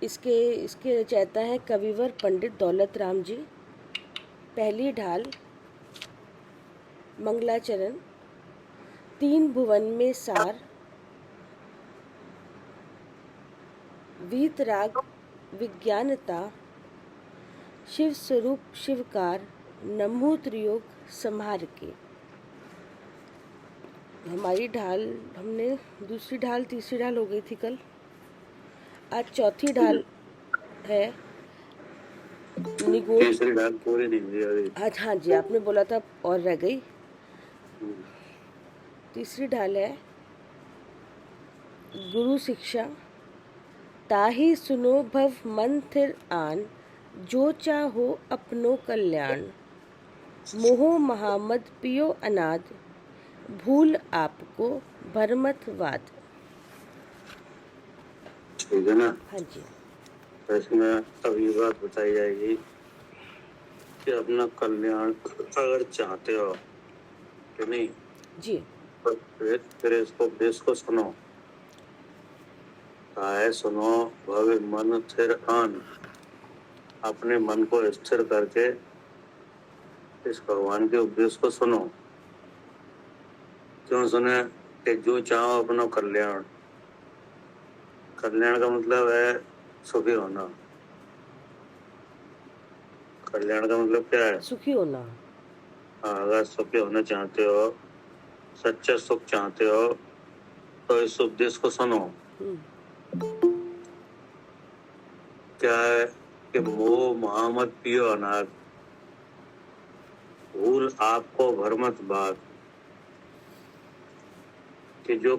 इसके इसके रचयिता हैं कविवर पंडित दौलत राम जी। पहली ढाल मंगलाचरण, तीन भुवन में सार, वीतराग विज्ञानता, शिव स्वरूप शिवकार, नमो त्रियोग संहार के। हमारी ढाल, हमने दूसरी ढाल तीसरी ढाल हो गई थी कल, आज चौथी ढाल है निगोड़। तीसरी ढाल पूरी नहीं हुई अभी। आज हाँ जी, आपने बोला था और रह गई। तीसरी ढाल है गुरु शिक्षा, ताही सुनो भव मन थिर आन, जो चाहो अपनो कल्याण, मोहो महामद पियो अनाद, भूल आपको भरमत वाद। ठीक है ना। हाँ जी। तो इसमें अब ये बात बताई जाएगी कि अपना कल्याण अगर चाहते हो कि नहीं जी, तो फिर इसको उपदेश को सुनो। ताहे सुनो भव मन थिर आन, अपने मन को स्थिर करके इस भगवान के उपदेश को सुनो। क्यों सुने? कि जो चाहो अपना कल्याण। कल्याण का मतलब है सुखी होना। कल्याण का मतलब क्या है? सुखी होना। हाँ, अगर सुखी होना चाहते हो, सच्चा सुख चाहते हो, तो इस उपदेश को सुनो। क्या है कि मोह महामत पियो अनाथ, भूल आपको भरमत बात। कि जो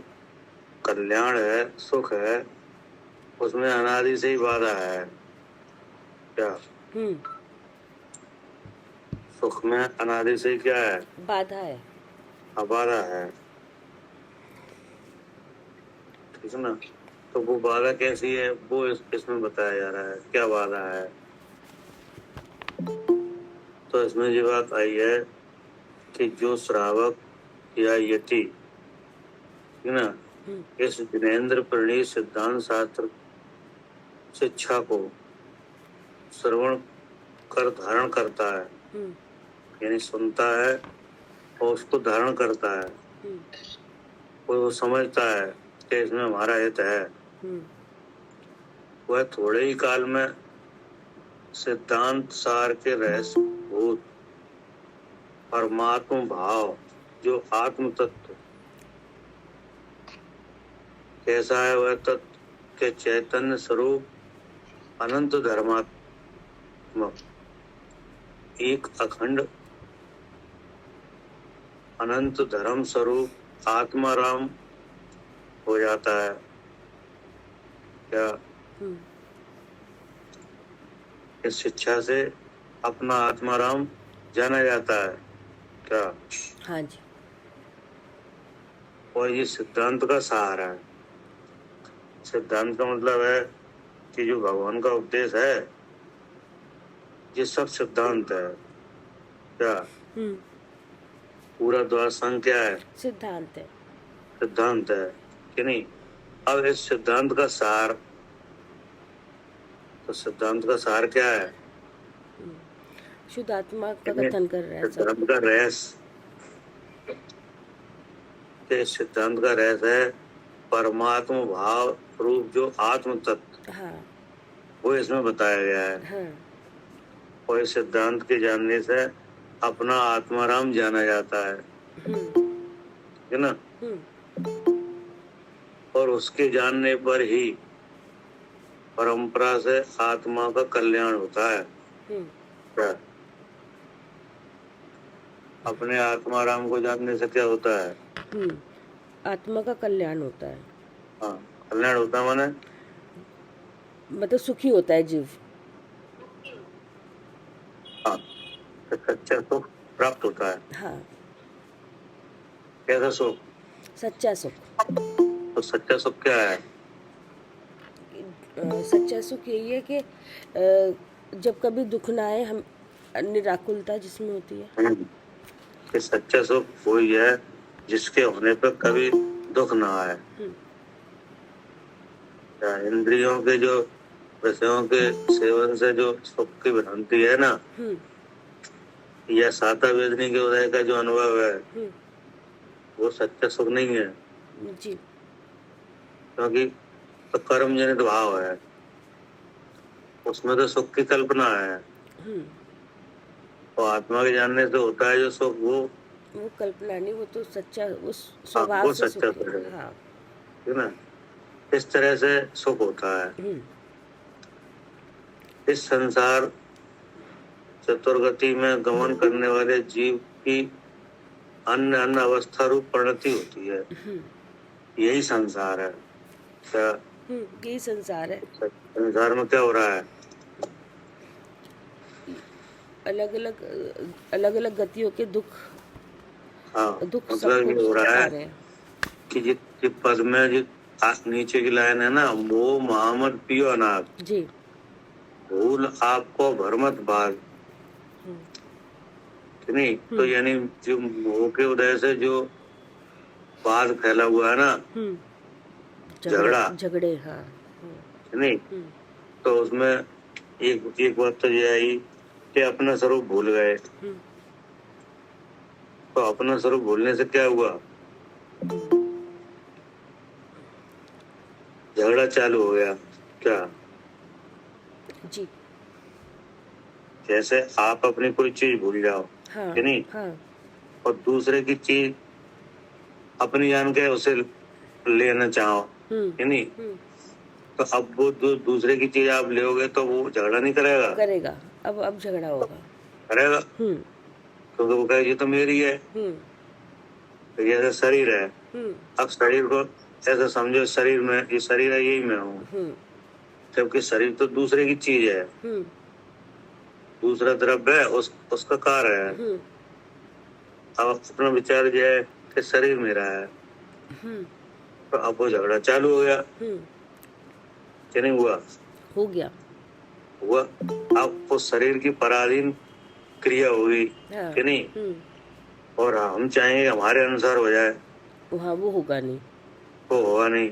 कल्याण है, सुख है, उसमें अनादि से ही बाधा है। क्या सुख में अनादि से क्या है? बाधा है, बाधा है। ठीक है ना। तो वो बाधा कैसी है वो इसमें बताया जा रहा है। क्या बाधा है? तो इसमें ये बात आई है कि जो श्रावक या यति है ना, इस जिनेन्द्र प्रणीत सिद्धांत शास्त्र शिक्षा को श्रवण कर धारण करता है, यानी सुनता है और उसको धारण करता है, वो समझता है कि इसमें हमारा हित है, वह थोड़े ही काल में सिद्धांत सार के रहस्य भूत परमात्म भाव, जो आत्म तत्व कैसा है, वह तत्व के चैतन्य स्वरूप अनंत धर्मात्मक एक अखंड अनंत धर्म स्वरूप आत्माराम हो जाता है। क्या इस शिक्षा से अपना आत्माराम जाना जाता है? क्या? हाँ जी। और ये सिद्धांत का सहारा है। सिद्धांत का मतलब है कि जो भगवान का उपदेश है, ये सब सिद्धांत है। क्या? पूरा द्वार संघ क्या है? सिद्धांत है। सिद्धांत है कि नहीं। अब इस सिद्धांत का सार, तो सिद्धांत का सार क्या है? शुद्ध आत्मा का कथन कर रहा है। सिद्धांत का रहस्य, सिद्धांत का रहस्य है परमात्मा भाव रूप जो आत्म तत्व, हाँ, वो इसमें बताया गया है। हाँ। और इस सिद्धांत के जानने से अपना आत्माराम जाना जाता है ना। और उसके जानने पर ही परंपरा से आत्मा का कल्याण होता है। क्या? अपने आत्माराम को जानने से क्या होता है? आत्मा का कल्याण होता है। हाँ, कल्याण होता है माने मतलब सुखी होता है जीव। हाँ, तो सच्चा सुख प्राप्त होता है। हाँ। कैसा सुख? सच्चा सुख। तो सच्चा सुख क्या है? सच्चा सुख यही है कि जब कभी दुख ना आए, हम निराकुलता जिसमें होती है। कि सच्चा सुख वही है जिसके होने पर कभी दुख ना आए। इंद्रियों के जो विषयों के सेवन से जो सुख की भ्रांति है ना, या साता वेदनी के उदय का जो अनुभव है, वो सच्चा सुख नहीं है। जी। क्योंकि तो कर्म जनित भाव है, उसमें तो सुख की कल्पना है। और आत्मा के जानने से होता है जो सुख, वो कल्पना नहीं, वो तो सच्चा, वो वो स्वभाव से सच्चा सुख सुख है। है, हाँ। है ना। इस तरह से सुख होता है। इस संसार चतुर्गति में गमन करने वाले जीव की अन्य अन्य अवस्था रूप परिणति होती है। यही संसार है। क्या यही संसार है। संसार में क्या हो रहा है? अलग अलग गतियों के दुख। हाँ, दुख मतलब सबको ये हो रहा आ है रहे हैं कि जिस पद में जो नीचे की लाइन है ना, मोह मोहम्मद पियो अनाथ जी। भूल आपको भरमत भाग, नहीं तो यानी जो मोह के उदय से जो वाद फैला हुआ है ना, झगड़े, हाँ, नहीं तो उसमें एक बात तो ये आई कि अपना स्वरूप भूल गए। तो अपना स्वरूप भूलने से क्या हुआ? झगड़ा चालू हो गया। क्या? जी। जैसे आप अपनी कोई चीज भूल जाओ, हाँ, कि नहीं, हाँ। और दूसरे की चीज अपनी जान के उसे लेना चाहो, कि नहीं, तो अब वो दूसरे की चीज आप लेोगे तो वो झगड़ा नहीं करेगा? अब झगड़ा होगा। करेगा, क्योंकि वो कहे ये तो मेरी है। तो जैसे शरीर है, अब शरीर को ऐसा समझो, शरीर में ये शरीर है, यही मैं हूँ, जबकि शरीर तो दूसरे की चीज है, दूसरा द्रव्य है, उसका कार्य है। अब अपना विचार जो है कि शरीर मेरा है, तो अब वो झगड़ा चालू हो गया। क्या नहीं हुआ? हो गया। हुआ। अब उस शरीर की पराधीन क्रिया होगी, कि नहीं, और हम चाहेंगे हमारे अनुसार हो जाए, हाँ, वो होगा नहीं, वो होगा नहीं।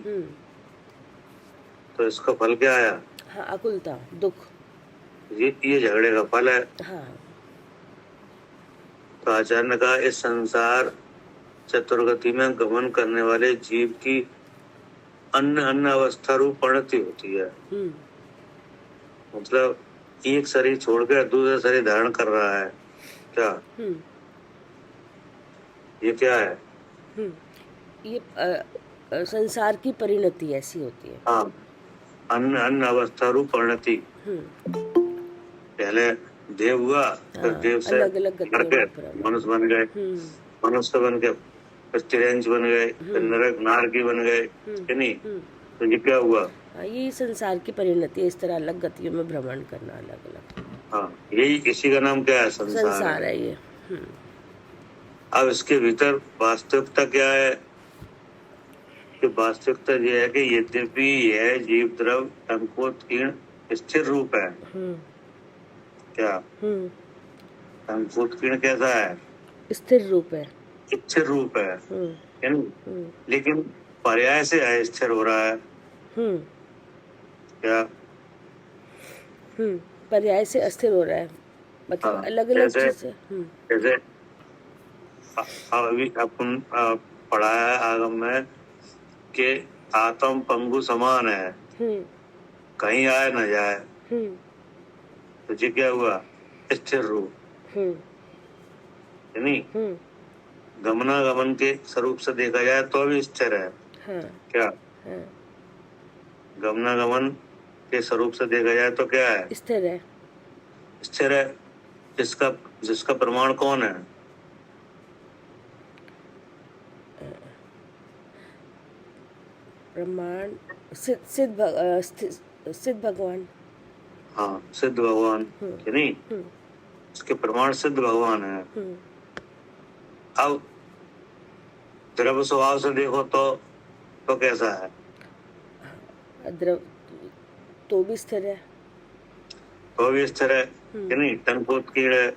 तो इसका फल क्या आया? हाँ, आकुलता, दुख। ये झगड़े का फल है। हाँ। तो आचार्य ने कहा इस संसार चतुर्गति में गमन करने वाले जीव की अन्य अन्य अवस्था रूप परिणति होती है। मतलब एक शरीर छोड़कर दूसरा शरीर धारण कर रहा है। क्या? ये क्या है? ये संसार की परिणति ऐसी होती है। हाँ, अन्य अन्य अवस्था रूप परिणति। पहले देव हुआ, फिर देव से अलग मनुष्य बन गए, मनुष्य बन के फिर तिरंज बन गए, फिर नरक नारकी बन गए, कि नहीं। तो ये क्या हुआ? ये संसार की परिणति, इस तरह अलग गतियों में भ्रमण करना, अलग अलग। हाँ, यही इसी का नाम क्या है? संसार है ये। अब इसके भीतर वास्तविकता क्या है? कि वास्तविकता ये है कि यद्यपि यह जीव द्रव अंकोत्कीर्ण स्थिर रूप है। क्या? अंकोत्कीर्ण कैसा है? स्थिर रूप है। स्थिर रूप है, लेकिन पर्याय से अस्थिर हो रहा है। क्या? पर्याय से अस्थिर हो रहा है, मतलब अलग अलग चीजें। जैसे अभी अपन पढ़ा है आगम में कि आत्म पंगु समान है, कहीं आए न जाए। तो ये क्या हुआ? स्थिर रूप, नहीं। गमनागमन के स्वरूप से देखा जाए तो भी स्थिर है। हाँ। क्या? हाँ। गमनागमन के स्वरूप से देखा जाए तो क्या है? स्थिर है। स्थिर है। जिसका प्रमाण कौन है? प्रमाण सिद्ध भगवान। हाँ, सिद्ध भगवान, कि नहीं। इसके प्रमाण सिद्ध भगवान है। अब द्रव्य स्वभाव से देखो तो कैसा है? द्रव तो भी स्थिर है। तो भी स्थिर है, कि नहीं। टंकोत्कीर्ण है,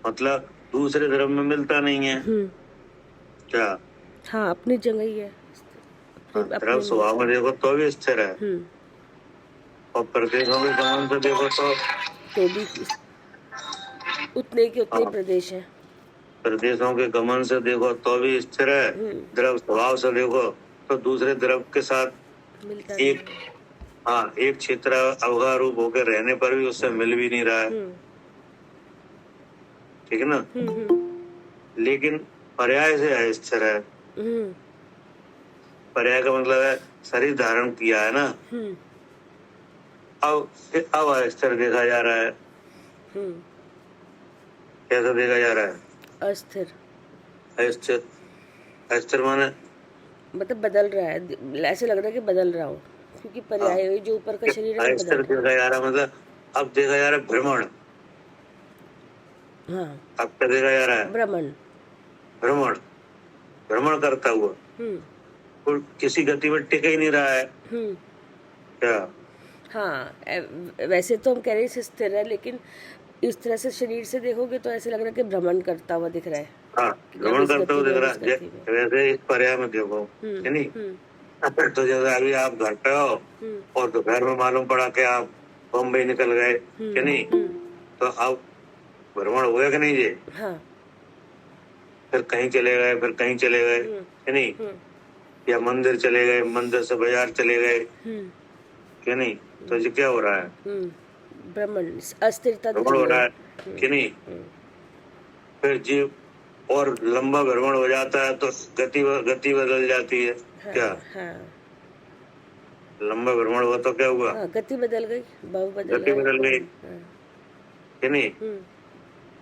मतलब दूसरे द्रव्य में मिलता नहीं है। क्या? हाँ, अपनी जगह ही है। द्रव्य स्वभाव में देखो तो भी स्थिर है। और प्रदेशों के गमन से देखो तो भी उतने के उतने हाँ। प्रदेश हैं। प्रदेशों के गमन से देखो तो भी स्थिर है। द्रव स्वभाव से देखो तो दूसरे द्रव के साथ मिलता एक एक क्षेत्र अवघा रूप होकर रहने पर भी उससे मिल भी नहीं रहा है, ठीक है ना। लेकिन पर्याय से अस्थिर है। पर्याय का मतलब है शरीर धारण किया है ना, अब अस्थिर देखा जा रहा है। कैसा देखा जा रहा है? अस्थिर। अस्थिर, अस्थिर माने मतलब बदल रहा है, ऐसे लग रहा है कि बदल रहा हो, क्योंकि पर्याय जो ऊपर का शरीर है वो अस्थिर बदल रहा देखा जा रहा है। मतलब अब देखा जा रहा है भ्रमण। हाँ, अब क्या देखा जा रहा है? भ्रमण। भ्रमण, भ्रमण करता हुआ और किसी गति में टिक ही नहीं रहा है क्या? हाँ, वैसे तो हम कह रहे हैं स्थिर है, लेकिन इस तरह से शरीर से देखोगे तो ऐसे लग रहा है कि भ्रमण करता हुआ दिख रहा है। हाँ, भ्रमण करता हुआ दिख रहा है। वैसे इस पर्याय में देखो, है नहीं? तो जैसे अभी आप घर पे हो और दोपहर में मालूम पड़ा कि आप बम्बई निकल गए, है नहीं? तो अब भ्रमण हुआ कि नहीं जी? हाँ। फिर कहीं चले गए, फिर कहीं चले गए, है नहीं? या मंदिर चले गए, मंदिर से बाजार चले गए, है नहीं? तो ये क्या हो रहा है? भ्रमण, अस्थिरता भ्रमण हो रहा है कि नहीं? फिर जीव और लंबा भ्रमण हो जाता है तो गति बदल जाती है। क्या? लंबा भ्रमण हुआ तो क्या हुआ? गति बदल गई, गति बदल गई, है नहीं?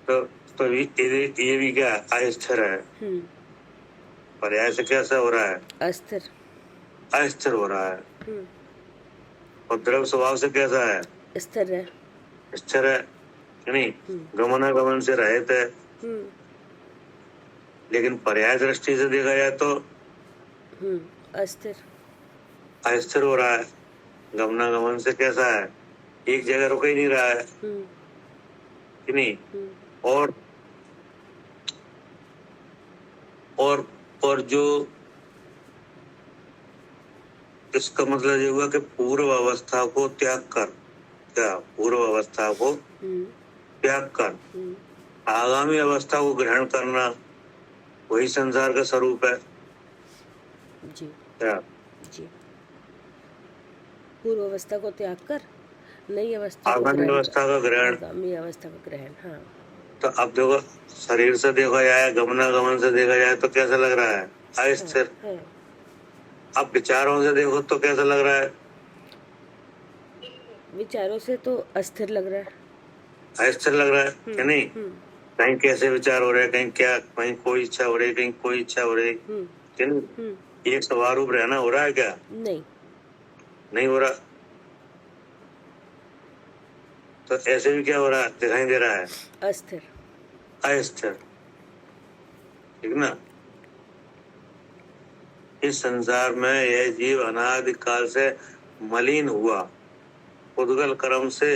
तो ये भी क्या अस्थिर है। पर्याय से कैसा हो रहा है? अस्थिर, अस्थिर हो रहा है। और द्रव स्वभाव से कैसा है? स्थिर है, स्थिर है, नहीं? गमनागमन से रहित है। लेकिन पर्याय दृष्टि से देखा जाए तो अस्थिर, अस्थिर हो रहा है। गमनागमन से कैसा है? एक जगह रुक ही नहीं रहा है, कि नहीं? और जो इसका मतलब ये हुआ कि पूर्व अवस्था को त्याग कर, क्या? पूर्व अवस्था को त्याग कर आगामी अवस्था को ग्रहण करना, वही संसार का स्वरूप है जी। क्या? जी, पूर्व अवस्था को त्याग कर नई अवस्था, आगामी अवस्था का ग्रहण, आगामी अवस्था का ग्रहण। हाँ, तो अब देखो शरीर से देखा जाए, गमनागमन से देखा जाए तो कैसा लग रहा है? अस्थिर। अब विचारों से देखो तो कैसा लग रहा है? विचारों से तो अस्थिर लग रहा है, अस्थिर लग रहा है, कि नहीं? कहीं कैसे विचार हो रहे हैं, कहीं क्या, कहीं कोई इच्छा हो रही, कहीं कोई इच्छा हो रही, कि नहीं? एक स्वरूप रहना हो रहा है क्या? नहीं, नहीं हो रहा। तो ऐसे भी क्या हो रहा है? दिखाई दे रहा है अस्थिर, अस्थिर, ठीक ना। इस संसार में यह जीव अनादि काल से मलिन हुआ, उद्गल कर्म से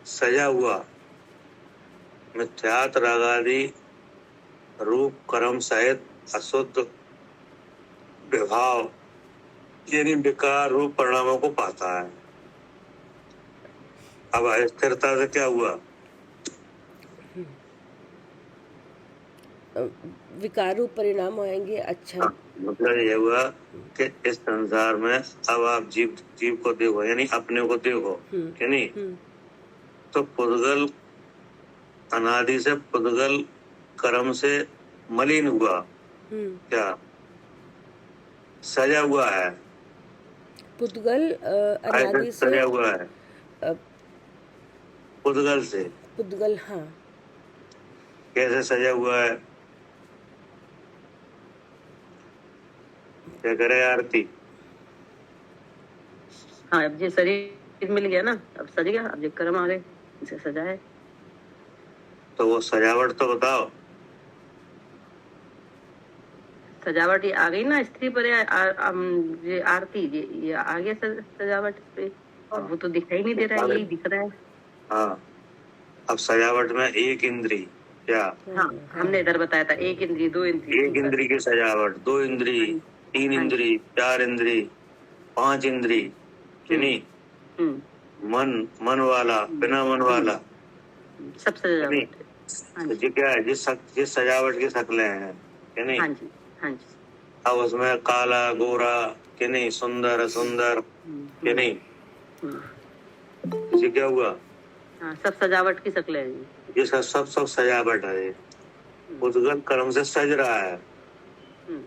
सजा हुआ, मिथ्यात रागादि रूप कर्म सहित अशुद्ध विभाव यानी विकार रूप परिणामों को पाता है। अब अस्थिरता से क्या हुआ? विकार रूप परिणाम आएंगे। अच्छा, मतलब ये हुआ कि इस संसार में अब आप जीव को देखो, यानी अपने को देखो, कि नहीं? तो पुद्गल अनादि से पुद्गल कर्म से मलिन हुआ, क्या? सजा हुआ है। पुद्गल अनादि से सजा हुआ है, पुद्गल से। पुद्गल, हाँ, कैसे सजा हुआ है? क्या करे आरती? हाँ, अब ये शरीर मिल गया ना, अब सज गया, अब जो कर्म आ गए इसे सजा है। तो वो सजावट तो बताओ। सजावट ये आ गई ना, स्त्री पर ये आरती, ये आ गया सजावट पे। अब वो तो दिखाई नहीं दे रहा है, यही दिख रहा है। हाँ, अब सजावट में एक इंद्री, क्या? हाँ, हमने इधर बताया था एक इंद्री, दो इंद्री, एक इंद्री की सजावट, दो इंद्री, तीन इंद्री, चार इंद्री, पांच इंद्री, कि नहीं? मन वाला, बिना मन वाला, सब सजावट नहीं। है। हाँ तो जी, ये क्या है, जिस सजावट की शक्लें हैं कि नहीं। हाँ जी, हाँ जी। अब उसमें काला गोरा कि नहीं, सुंदर असुंदर कि नहीं, हम्म, ये क्या हुआ, हाँ, सब सजावट की शक्लें हैं जी। ये सब सब सजावट है। ये उद्गत कर्म से सज रहा है, हम्म,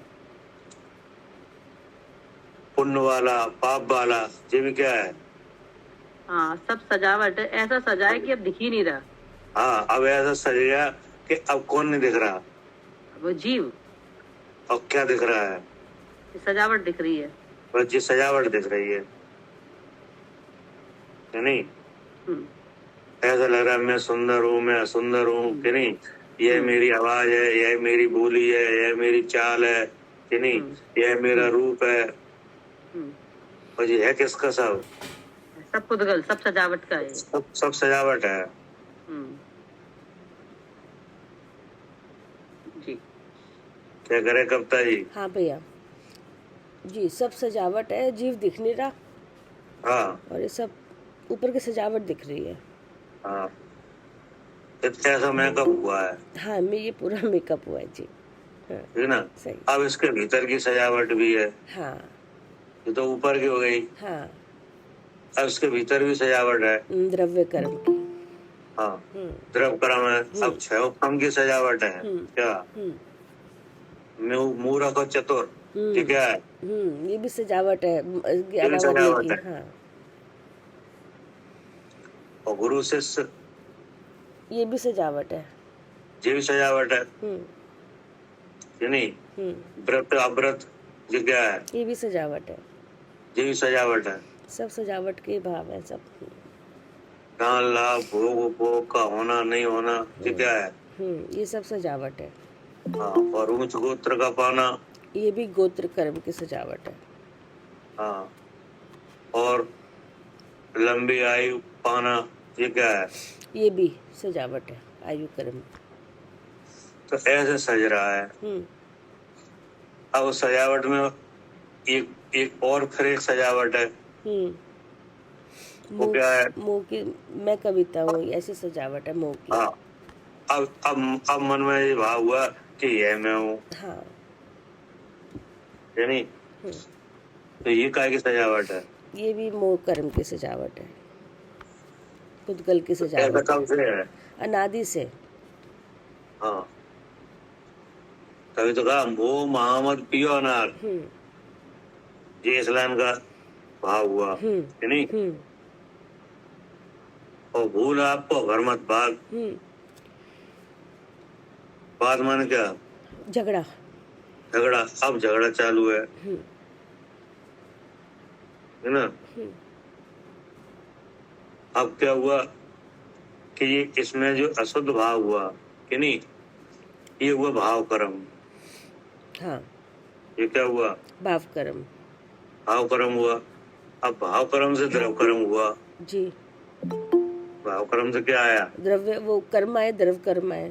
पुण्य वाला पाप वाला, ये भी क्या है। हाँ, सब सजावट है, ऐसा सजा है कि अब दिख ही नहीं रहा। हाँ, अब ऐसा सज गया कि अब कौन नहीं दिख रहा, वो जीव, अब क्या दिख रहा है, सजावट दिख रही है। बस ये सजावट दिख रही है कि नहीं। हम्म, ऐसा लग रहा है मैं सुंदर हूँ, मैं असुंदर हूँ कि नहीं, यह मेरी आवाज है, यह मेरी बोली है, यह मेरी चाल है कि नहीं, यह मेरा रूप है। और ये है किसका, सब सब पुद्गल, सब सजावट का है। सब सजावट है। जी, क्या करे कविता जी। हाँ भैया जी, सब सजावट है, जीव दिख नहीं रहा हाँ और ये सब ऊपर की सजावट दिख रही है। हाँ, इतना ऐसा मेकअप हुआ है, हाँ, मैं ये पूरा मेकअप हुआ है जी। हाँ, ठीक ना। सही। अब इसके भीतर की सजावट भी है, हाँ ये तो ऊपर की हो गई। हाँ, अब इसके भीतर भी सजावट है। द्रव्य कर्म की। हाँ, द्रव कर्म है। अब छह उपक्रम की सजावट है। क्या, मूरख और चतुर, ये क्या है, ये भी सजावट है, ये भी ज्ञानावली सजावट की। है। हाँ, और गुरु शिष्य, ये भी सजावट है। ये भी सजावट है, ये नहीं। व्रत अव्रत, ये क्या है, ये भी सजावट है। ये भी सजावट है। सब सजावट के भाव है सब। दान लाभ भोग उपभोग का होना नहीं होना, ये क्या है। ये सब सजावट है। हाँ, और ऊंच गोत्र का पाना, ये भी गोत्र कर्म की सजावट है। हाँ, और लंबी आयु पाना, ये क्या है। ये भी सजावट है, आयु कर्म। तो ऐसे सज रहा है। अब उस सजावट में एक और फिर एक सजावट है, वो क्या है, मोह की, मैं कविता हूँ, ऐसी सजावट है मोह की। हाँ, अब मन में ये भाव हुआ कि यह मैं हूँ। हाँ, है नहीं। तो ये काय की सजावट है, ये भी मोह कर्म की सजावट है, पुद्गल की सजावट ऐसा कब से है, अनादि से। हाँ, तभी तो कहा मोह मोहम्मद पियो अनार, ये इस्लाम का भाव हुआ, है नहीं। और भूल आपको घर मत भाग, बात मान क्या, झगड़ा। अब झगड़ा चालू है ना। अब क्या हुआ कि ये इसमें जो अशुद्ध भाव हुआ कि नहीं, ये हुआ भाव कर्म। हाँ, ये क्या हुआ, भाव कर्म। भाव कर्म हुआ। अब भाव कर्म से द्रव कर्म हुआ जी। भाव कर्म से क्या आया, द्रव्य, वो कर्म आए, द्रव कर्म आए।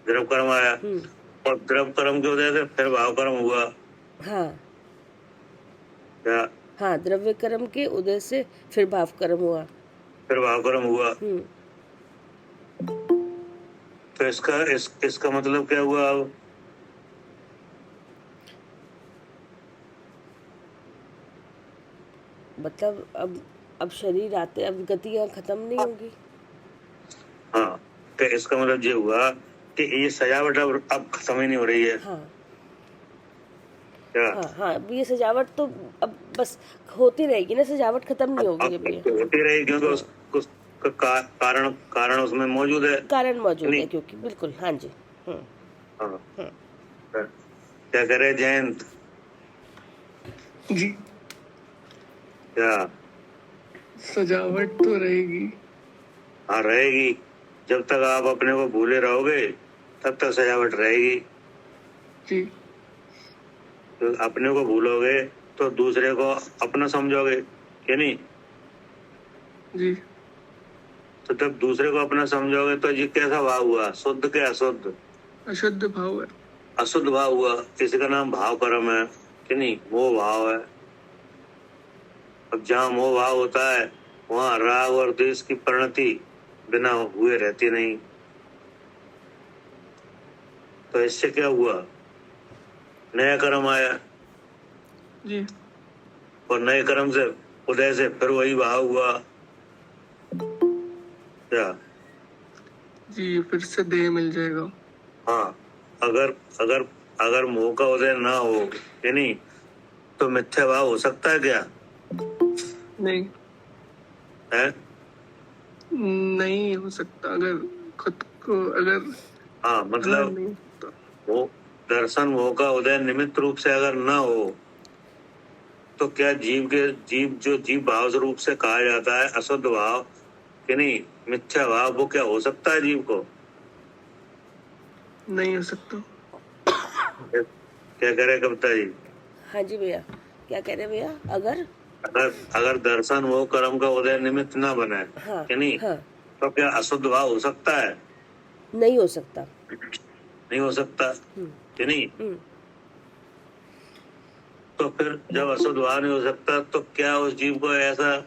द्रव कर्म आया। और द्रव कर्म की वजह से फिर भाव कर्म हुआ। हाँ क्या, हाँ, द्रव्य कर्म के उदय से फिर भाव कर्म हुआ। फिर भाव कर्म हुआ। तो इसका मतलब क्या हुआ, अब मतलब अब शरीर आते, अब गतियां खत्म नहीं होगी। हाँ, तो इसका मतलब ये हुआ कि ये सजावट अब खत्म ही नहीं हो रही है। हाँ क्या, हाँ, अब ये सजावट तो अब बस होती रहेगी ना, सजावट खत्म नहीं होगी अब ये। होती रहेगी क्योंकि उसका कारण उसमें मौजूद है, कारण मौजूद है क्योंकि, बिल्कुल। हाँ जी। हाँ। क्या करे जयंत जी, क्या, सजावट तो रहेगी। हाँ रहेगी, जब तक आप अपने को भूले रहोगे तब तक सजावट रहेगी। जी, तो अपने को भूलोगे तो दूसरे को अपना समझोगे कि नहीं। जी, तो जब दूसरे को अपना समझोगे तो ये कैसा भाव हुआ, शुद्ध के अशुद्ध, अशुद्ध भाव है। अशुद्ध भाव हुआ। इसी का नाम भाव कर्म है कि नहीं, मोह भाव है। अब जहाँ मोह भाव होता है वहाँ राग और द्वेष की परिणति बिना हुए रहती नहीं। तो इससे क्या हुआ, नया कर्म आया जी और नए कर्म से उदय से फिर वही भाव हुआ क्या। जी, फिर से देह मिल जाएगा। हाँ, अगर अगर अगर मोह का उदय ना हो कि नहीं, तो मिथ्या भाव हो सकता है क्या नहीं, है? नहीं हो सकता। अगर खुद को अगर हाँ, मतलब नहीं होता। वो दर्शन मोह का उदय निमित्त रूप से अगर ना हो, तो क्या जीव भाव रूप से कहा जाता है अशुद्ध भाव कि नहीं, मिथ्या भाव, वो क्या हो सकता है जीव को? नहीं हो सकता। क्या कह रहे कविता जी? हाँ जी भैया, क्या कह रहे हैं भैया? अगर अगर दर्शन मोह कर्म का उदय निमित्त ना बने हाँ कि नहीं, हाँ, तो क्या अशुद्ध भाव हो सकता है? नहीं हो सकता। नहीं हो सकता कि नहीं। हम्म, तो फिर जब अशुद्ध भाव नहीं हो सकता, तो क्या उस जीव को ऐसा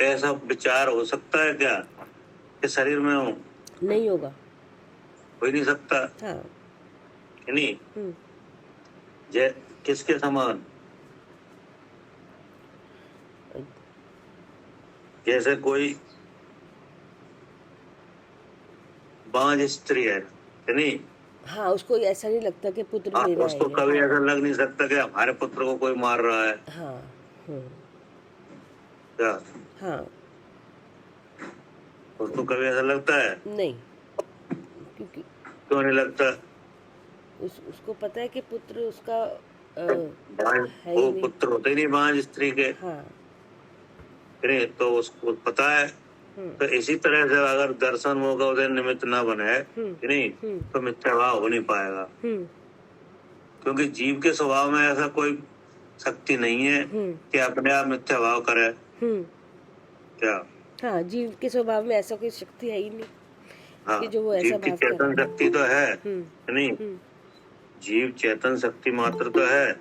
ऐसा विचार हो सकता है क्या कि शरीर में हूँ? नहीं होगा। हो ही नहीं सकता हाँ। कि नहीं। हम्म, किसके समान? जैसे कोई बांझ स्त्री है कि नहीं। हाँ, उसको ऐसा नहीं लगता कि पुत्र हाँ, मेरा उसको है कभी ये। ऐसा लग नहीं सकता कि हमारे पुत्र को कोई मार रहा है हाँ। क्या। हाँ। उसको कभी ऐसा लगता है? नहीं, क्योंकि क्यों नहीं लगता? उसको पता है कि पुत्र उसका बांझ- है वो ही नहीं। पुत्र होते ही नहीं बांझ स्त्री के, हाँ। कि नहीं, तो उसको पता है। तो इसी तरह से अगर दर्शन मोह का उदय निमित्त ना बने कि नहीं, तो मिथ्या भाव हो नहीं पाएगा, क्योंकि जीव के स्वभाव में ऐसा कोई शक्ति नहीं है कि अपने आप मिथ्या भाव करे क्या। हाँ, जीव के स्वभाव में ऐसा कोई शक्ति है ही नहीं हाँ, कि जो वो ऐसा जीव की भाव चेतन करे। शक्ति तो है कि नहीं, जीव चेतन शक्ति मात्र तो है,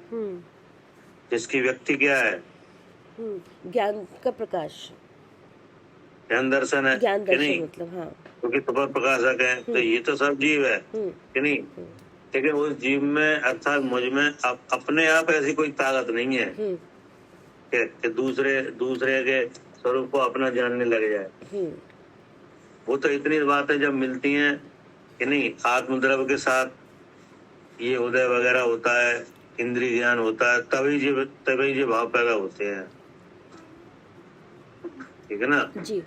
जिसकी व्यक्ति क्या है, ज्ञान का प्रकाश, ज्ञान दर्शन है ज्ञान कि नहीं, दर्शन मतलब। हाँ। क्योंकि सुपर प्रकाशक है। तो ये तो सब जीव है कि नहीं, लेकिन उस जीव में अर्थात मुझ में अपने आप ऐसी कोई ताकत नहीं है कि दूसरे के स्वरूप को अपना जानने लग जाए। वो तो इतनी बातें जब मिलती हैं कि नहीं, आत्मद्रव्य के साथ ये उदय वगैरह होता है, इंद्रिय ज्ञान होता है, तभी ये भाव पैदा होते हैं, ठीक है ना, जी।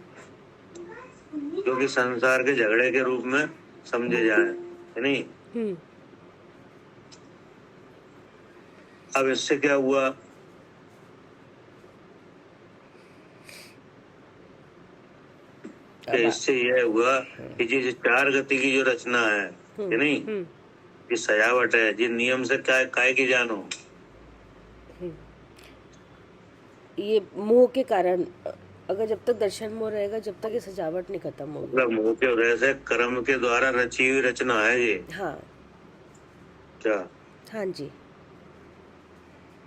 जो कि संसार के झगड़े के रूप में समझे जाए, है नहीं। अब इससे क्या हुआ, इससे यह हुआ कि जिस चार गति की जो रचना है कि नहीं, ये सजावट है, जिस नियम से काय की जानो, ये मोह के कारण, अगर जब तक दर्शन मोह रहेगा, जब तक ये सजावट नहीं खत्म होगी। मतलब मोह के उदय से कर्म के द्वारा रची हुई रचना है ये। हाँ। क्या? हाँ जी।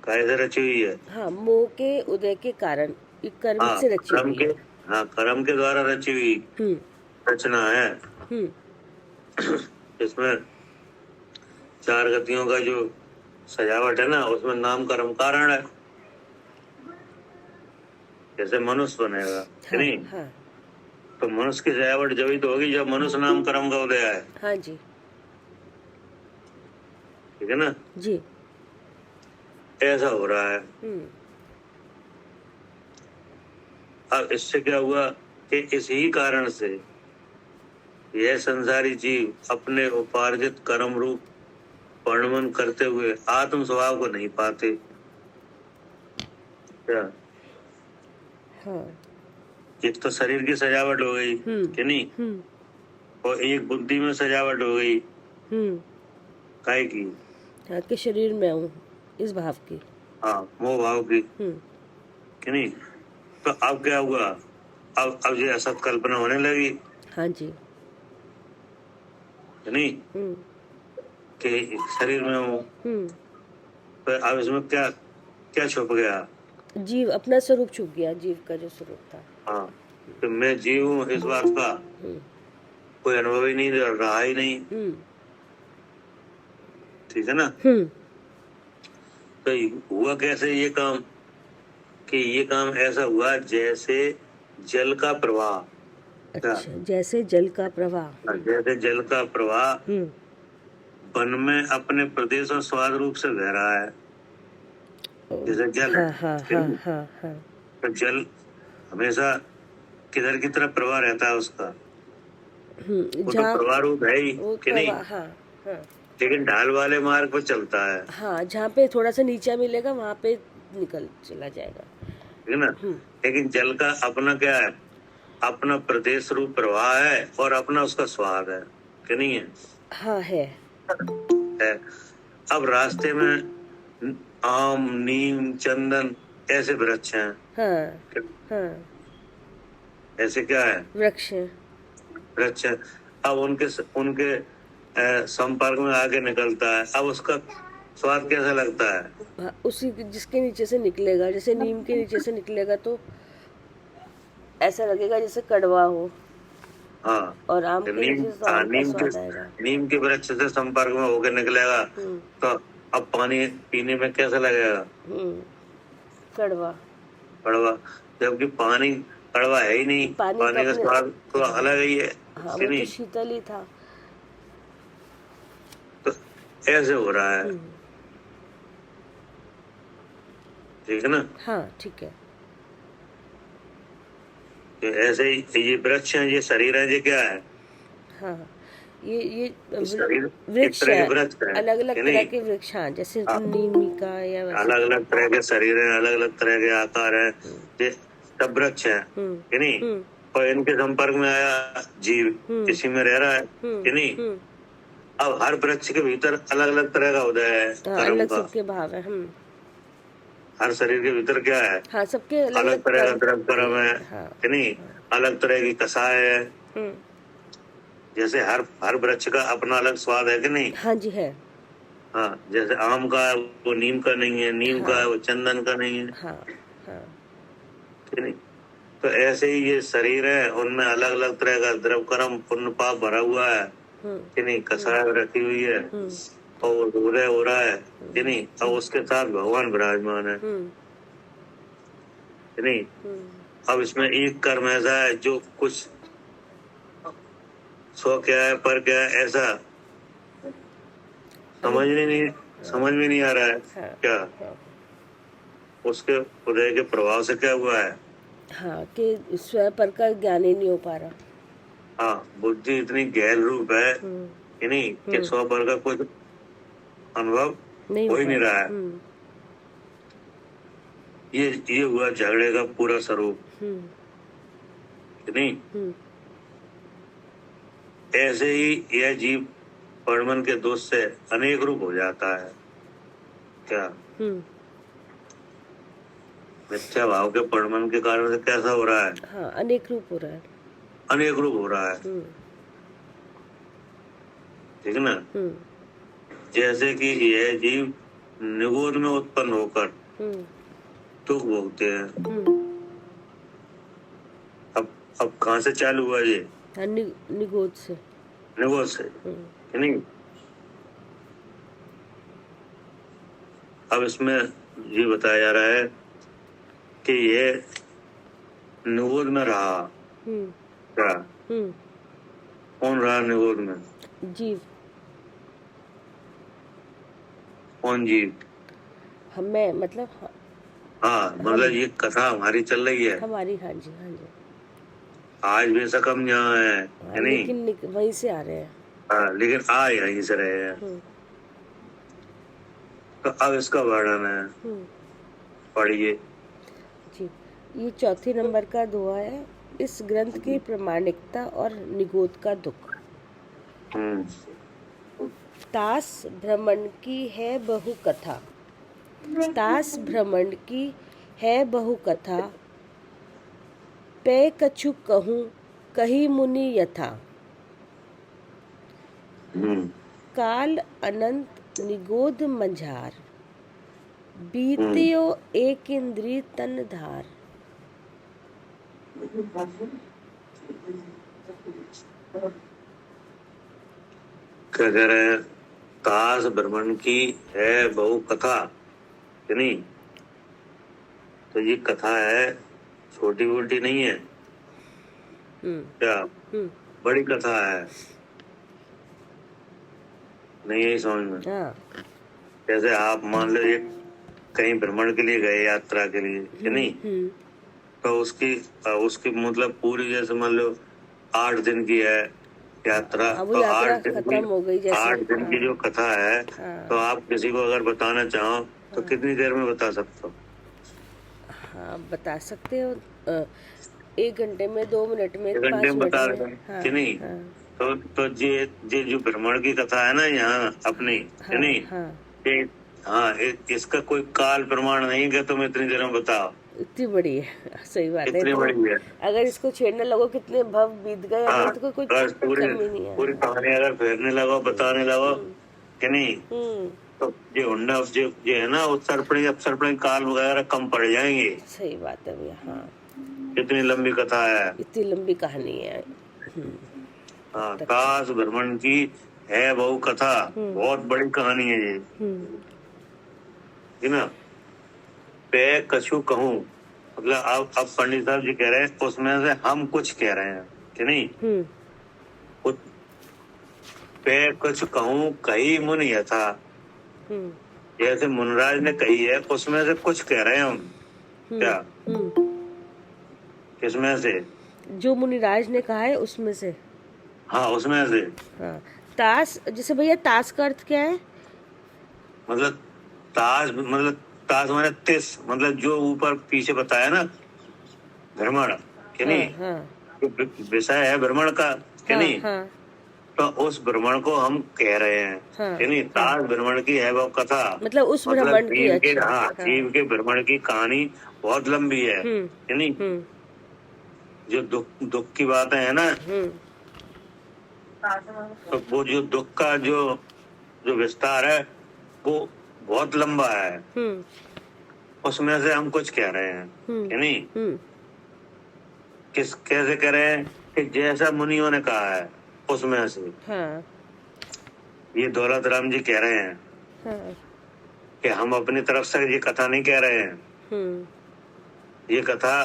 काय से रची हुई है? हाँ, मोह के उदय के कारण ये कर्म से रची हुई है। हाँ, कर्म के द्वारा रची हुई रचना है। इसमें चार गतियों का जो सजावट है ना, उसमें नाम कर्म कारण है। जैसे मनुष्य बनेगा कि नहीं, हाँ। तो मनुष्य की सजावट जब ही तो होगी जब मनुष्य नाम कर्म का उदय है। हाँ जी। ठीक है ना जी। ऐसा हो रहा है। अब इससे क्या हुआ कि इसी कारण से यह संसारी जीव अपने उपार्जित कर्म रूप वर्णन करते हुए आत्म स्वभाव को नहीं पाते। क्या? हाँ। एक तो शरीर की सजावट हो गई कि नहीं, और एक बुद्धि में सजावट हो गई काय की, हाँ, कि शरीर में हूँ, इस भाव की। हाँ, मोह भाव की कि नहीं। तो अब क्या हुआ, अब ये असत कल्पना होने लगी। हाँ जी। नहीं कि शरीर में हूँ, तो अब इसमें क्या क्या छुप गया, जीव अपना स्वरूप छुप गया, जीव का जो स्वरूप था। हाँ, तो मैं जीव हूँ इस बात का कोई अनुभव ही नहीं, रहा ही नहीं। ठीक है ना। तो हुआ कैसे ये काम, कि ये काम ऐसा हुआ जैसे जल का प्रवाह। अच्छा, जैसे जल का प्रवाह। जैसे जल का प्रवाह वन में अपने प्रदेश और स्वाद रूप से बह रहा है, जैसे जल है। हाँ। तो जल हमेशा किधर की तरफ प्रवाह रहता है उसका, वो तो प्रवाह रूप है ही वो कि नहीं। प्रवाह, हाँ। लेकिन ढाल वाले मार्ग पर चलता है। हाँ, जहाँ पे थोड़ा सा नीचा मिलेगा वहाँ पे निकल चला जाएगा। ठीक है ना। लेकिन जल का अपना क्या है, अपना प्रदेश रूप प्रवाह है और अपना उसका स्वाद है कि नहीं है। हाँ है। अब रास्ते में आम, नीम, चंदन ऐसे वृक्ष हैं। हाँ। ऐसे क्या है, वृक्ष हैं। वृक्ष है। अब उनके उनके संपर्क में आगे निकलता है, अब उसका स्वाद कैसा लगता है। हाँ, उसी जिसके नीचे से निकलेगा, जैसे नीम के नीचे से निकलेगा तो ऐसा लगेगा जैसे कड़वा हो। हाँ, और आम के नीम, नीचे से तो आम का स्वाद आएगा। नीम के वृक्ष से संपर्क में होकर निकलेगा तो अब पानी पीने में कैसा लगेगा, कड़वा। कड़वा। जबकि पानी कड़वा है ही नहीं, पानी का स्वाद तो अलग ही है। हाँ, वो तो शीतल ही था। तो ऐसे हो रहा है। ठीक है ना। हाँ, ठीक है। तो ऐसे ही ये वृक्ष हैं, ये शरीर है, ये क्या है। हाँ, ये वृक्ष है, अलग अलग तरह के वृक्ष, हाँ, जैसे नीम का या अलग अलग तरह के शरीर हैं, अलग अलग तरह के आकार हैं, ये सब वृक्ष है कि नहीं। और इनके संपर्क में आया जीव, इसी में रह रहा है कि नहीं। अब हर वृक्ष के भीतर अलग अलग तरह का उदय है, कर्म का, सबके भाव है। हर शरीर के भीतर क्या है, हाँ, सबके अलग तरह का द्रव्य कर्म है कि नहीं, अलग तरह की कषाय है। जैसे हर वृक्ष का अपना अलग स्वाद है कि नहीं। हाँ जी है। हाँ, जैसे आम का है वो नीम का नहीं है, नीम का है वो चंदन का नहीं है। हाँ। ठीक नहीं। तो ऐसे ही ये शरीर है, उनमें अलग अलग तरह का द्रव्य कर्म पुण्य पाप भरा हुआ है कि नहीं, कषाय रखी हुई है और उदय हो रहा है कि नहीं। और उसके साथ भगवान विराजमान है कि नहीं। अब इसमें एक कर्म ऐसा है जो कुछ सो क्या है पर क्या है, ऐसा समझ में नहीं आ रहा है क्या। उसके उदय के प्रभाव से क्या हुआ है, हाँ, कि स्वयं पर का ज्ञान ही नहीं हो पा रहा। हाँ, बुद्धि इतनी गहन रूप है कि नहीं कि स्व पर का कुछ अनुभव हो ही नहीं रहा है। ये हुआ झगड़े का पूरा स्वरूप कि नहीं। ऐसे ही यह जीव परमन के दोष से अनेक रूप हो जाता है क्या। मिथ्या भाव के परमन के कारण से कैसा हो रहा है, हाँ, अनेक रूप हो रहा है। अनेक रूप हो रहा है। ठीक है ना। जैसे कि यह जीव निगोद में उत्पन्न होकर दुख भोगते हैं। अब कहाँ से चालू हुआ ये, निगोद से कि नहीं। अब इसमें ये बताया जा रहा है कि ये निगोद में रहा क्या, कौन रहा निगोद में, जीव। कौन जीव, हमें मतलब हाँ, मतलब ये कथा हमारी चल रही है हमारी। हाँ जी। आज बेशक हम यहाँ है नहीं, लेकिन वहीं से आ रहे हैं। हाँ, लेकिन आ यहीं से रहे हैं। तो अब इसका वर्णन है, पढ़िए जी। ये चौथे नंबर का दोहा है। इस ग्रंथ की प्रामाणिकता और निगोद का दुख। तास भ्रमण की है बहु कथा, तास भ्रमण की है बहु कथा, पे कछु कहूँ कही मुनि यथा, काल अनंत निगोद मंझार, बीतियो एक इंद्री तन धार। क्या कह रहे हैं, ताश भ्रमण की है बहु कथा, कि नहीं? तो ये कथा है, छोटी मोटी नहीं है, क्या बड़ी कथा है? नहीं यही समझ में। हाँ। जैसे आप मान लो एक कहीं भ्रमण के लिए गए, यात्रा के लिए, कि नहीं? तो उसकी मतलब पूरी, जैसे मान लो 8 दिन की है यात्रा, अब वो तो यात्रा 8 दिन खत्म हो गई जैसे। 8 दिन की जो कथा है, तो आप किसी को अगर बताना चाहो तो कितनी देर में बता सकते हो? हाँ, बता सकते हो। 1 घंटे में, 2 मिनट में, 1 घंटे 5 में मिनट बता में। दें, हाँ, कि नहीं? हाँ, तो ये जो भ्रमण की कथा है ना यहाँ अपनी, कि हाँ, नहीं? हाँ। हाँ, इसका कोई काल प्रमाण नहीं कि तुम इतनी देर में बताओ। इतनी बड़ी है, सही बात है। इतनी तो बड़ी है। अगर इसको छेड़ने लगो कितने भव बीत गए, हाँ, अगर तो कोई बस कमी नहीं है। पूरी कहानी अगर फेरने लगो, बताने लगो, कि नहीं? तो ये हुंडा जो है ना, अपसर्पणी काल वगैरह कम पड़ जाएंगे। सही बात है भैया। हाँ, इतनी लंबी कथा है। इतनी लंबी कहानी है। हाँ, ताश भ्रमण की है बहु कथा, बहुत बड़ी कहानी है ये, है ना? पे कछु कहूँ, मतलब अब पंडित साहब जी कह रहे हैं उसमें से हम कुछ कह रहे हैं, कि नहीं? पे कुछ कहूँ कही मुनि यथा, जैसे मुनराज ने कही है उसमें से कुछ कह रहे हैं हम। क्या? किसमें से? जो मुनिराज ने कहा है उसमें से। हाँ, उसमें से। हाँ, ताश, जैसे भैया ताश का अर्थ क्या है? मतलब ताश माने तिस, मतलब जो ऊपर पीछे बताया ना, भ्रमण, कि नहीं? जो विषय है भ्रमण का, कि नहीं? तो उस भ्रमण को हम कह रहे हैं, कि नहीं? ताश भ्रमण की है वो कथा, मतलब उस भ्रमण की। जीव के, अच्छा, हाँ, जीव के भ्रमण की कहानी बहुत लंबी है, कि नहीं? जो दुख की बातें है ना, तो वो जो दुख का जो विस्तार है वो बहुत लंबा है, उसमें से हम कुछ कह रहे हैं, कि नहीं? कैसे कह रहे हैं कि जैसा मुनियों ने कहा है उसमें से। ये दौलत राम जी कह रहे हैं कि हम अपनी तरफ से ये कथा नहीं कह रहे हैं। ये कथा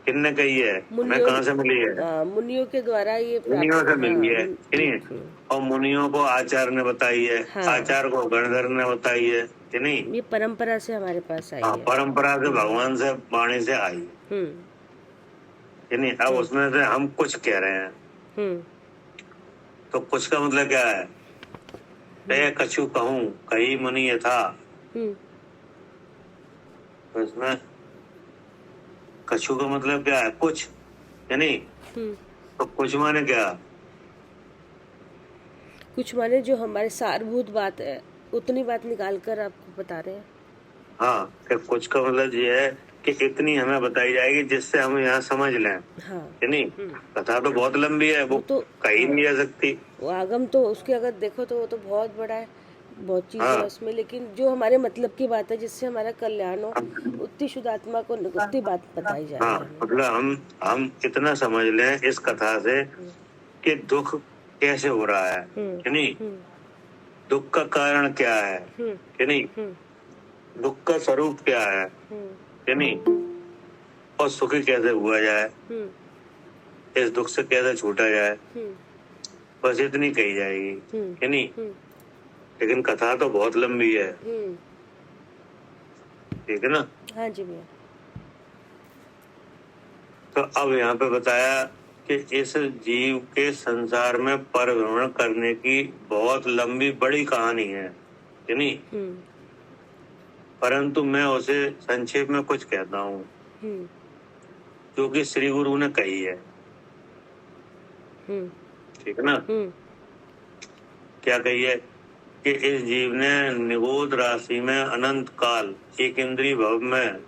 किसने कही है, हमें कहाँ से मिली है? मुनियों के द्वारा ये मुनियों से मिली है, कि नहीं? और मुनियों को आचार्य ने बताई है, आचार्य को गणधर ने बताई है, कि नहीं? ये परंपरा से हमारे पास आई है। परंपरा से, भगवान से, वाणी से आई है, कि नहीं? अब उसमें से हम कुछ कह रहे हैं, तो कुछ का मतलब क्या है? ते कछु कहूँ कही मुनि यथा, तो इसमें कछु का मतलब क्या है? कुछ, है नहीं? तो कुछ माने क्या? कुछ माने जो हमारे सारभूत बात है उतनी बात निकाल कर आपको बता रहे हैं। हाँ, कि कुछ का मतलब ये है कि इतनी हमें बताई जाएगी जिससे हम यहाँ समझ लें, है नहीं? कथा तो बहुत लंबी है, वो तो कहीं नहीं जा सकती। वो आगम तो उसके अगर देखो तो वो तो बहुत बड़ा है, बहुत चीजें है उसमें, लेकिन जो हमारे मतलब की बात है जिससे हमारा कल्याण हो, उतनी शुद्ध आत्मा को उतनी बात बताई जाए। हाँ, मतलब हम इतना समझ लें इस कथा से कि दुख कैसे हो रहा है, कि नहीं? दुख का कारण क्या है, कि नहीं? दुख का स्वरूप क्या है, कि नहीं? और सुखी कैसे हुआ जाए, इस दुख से कैसे छूटा जाए, बस इतनी कही जाएगी, कि नहीं? लेकिन कथा तो बहुत लंबी है, ठीक है ना? हाँ जी भैया। तो अब यहाँ पे बताया कि इस जीव के संसार में परिभ्रमण करने की बहुत लंबी बड़ी कहानी है, कि नहीं? परंतु मैं उसे संक्षेप में कुछ कहता हूँ, जो कि श्री गुरु ने कही है, ठीक है ना? क्या कही है कि इस जीव ने निगोद राशि में अनंत काल एक इंद्रिय भव में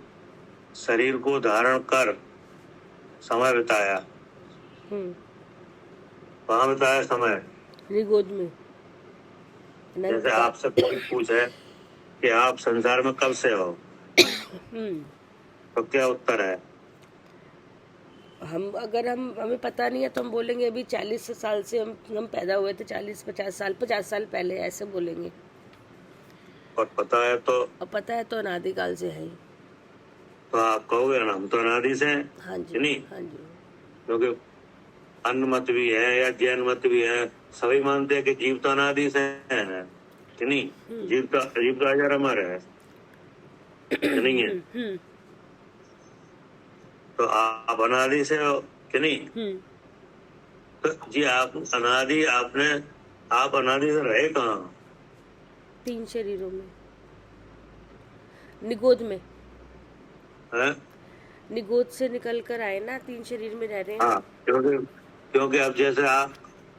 शरीर को धारण कर समय बिताया। कहाँ बिताया समय? निगोद में। जैसे आपसे कोई पूछे कि आप संसार में कब से हो, तो क्या उत्तर है? हमें पता नहीं है तो हम बोलेंगे अभी 40 साल से हम पैदा हुए थे, 50 साल पहले, ऐसे बोलेंगे। और पता है तो और पता है तो अनादिकाल से है ही। तो आप कहोगे ना हम तो अनादि से हैं, हाँ जी, नहीं? हाँ जी। क्योंकि अन्य मत भी है या जैन मत भी है, सभी मानते हैं कि जीव तो अनादि से है, कि नहीं? जीव तो अजर अमर है, कि नहीं है? तो आप अनादि से हो, कि नहीं? तो जी आप अनादि से रहे कहाँ? 3 शरीरों में, निगोद में, हैं? निगोद से निकल कर आए ना, 3 शरीर में रह रहे हैं। हाँ, क्योंकि अब जैसे आप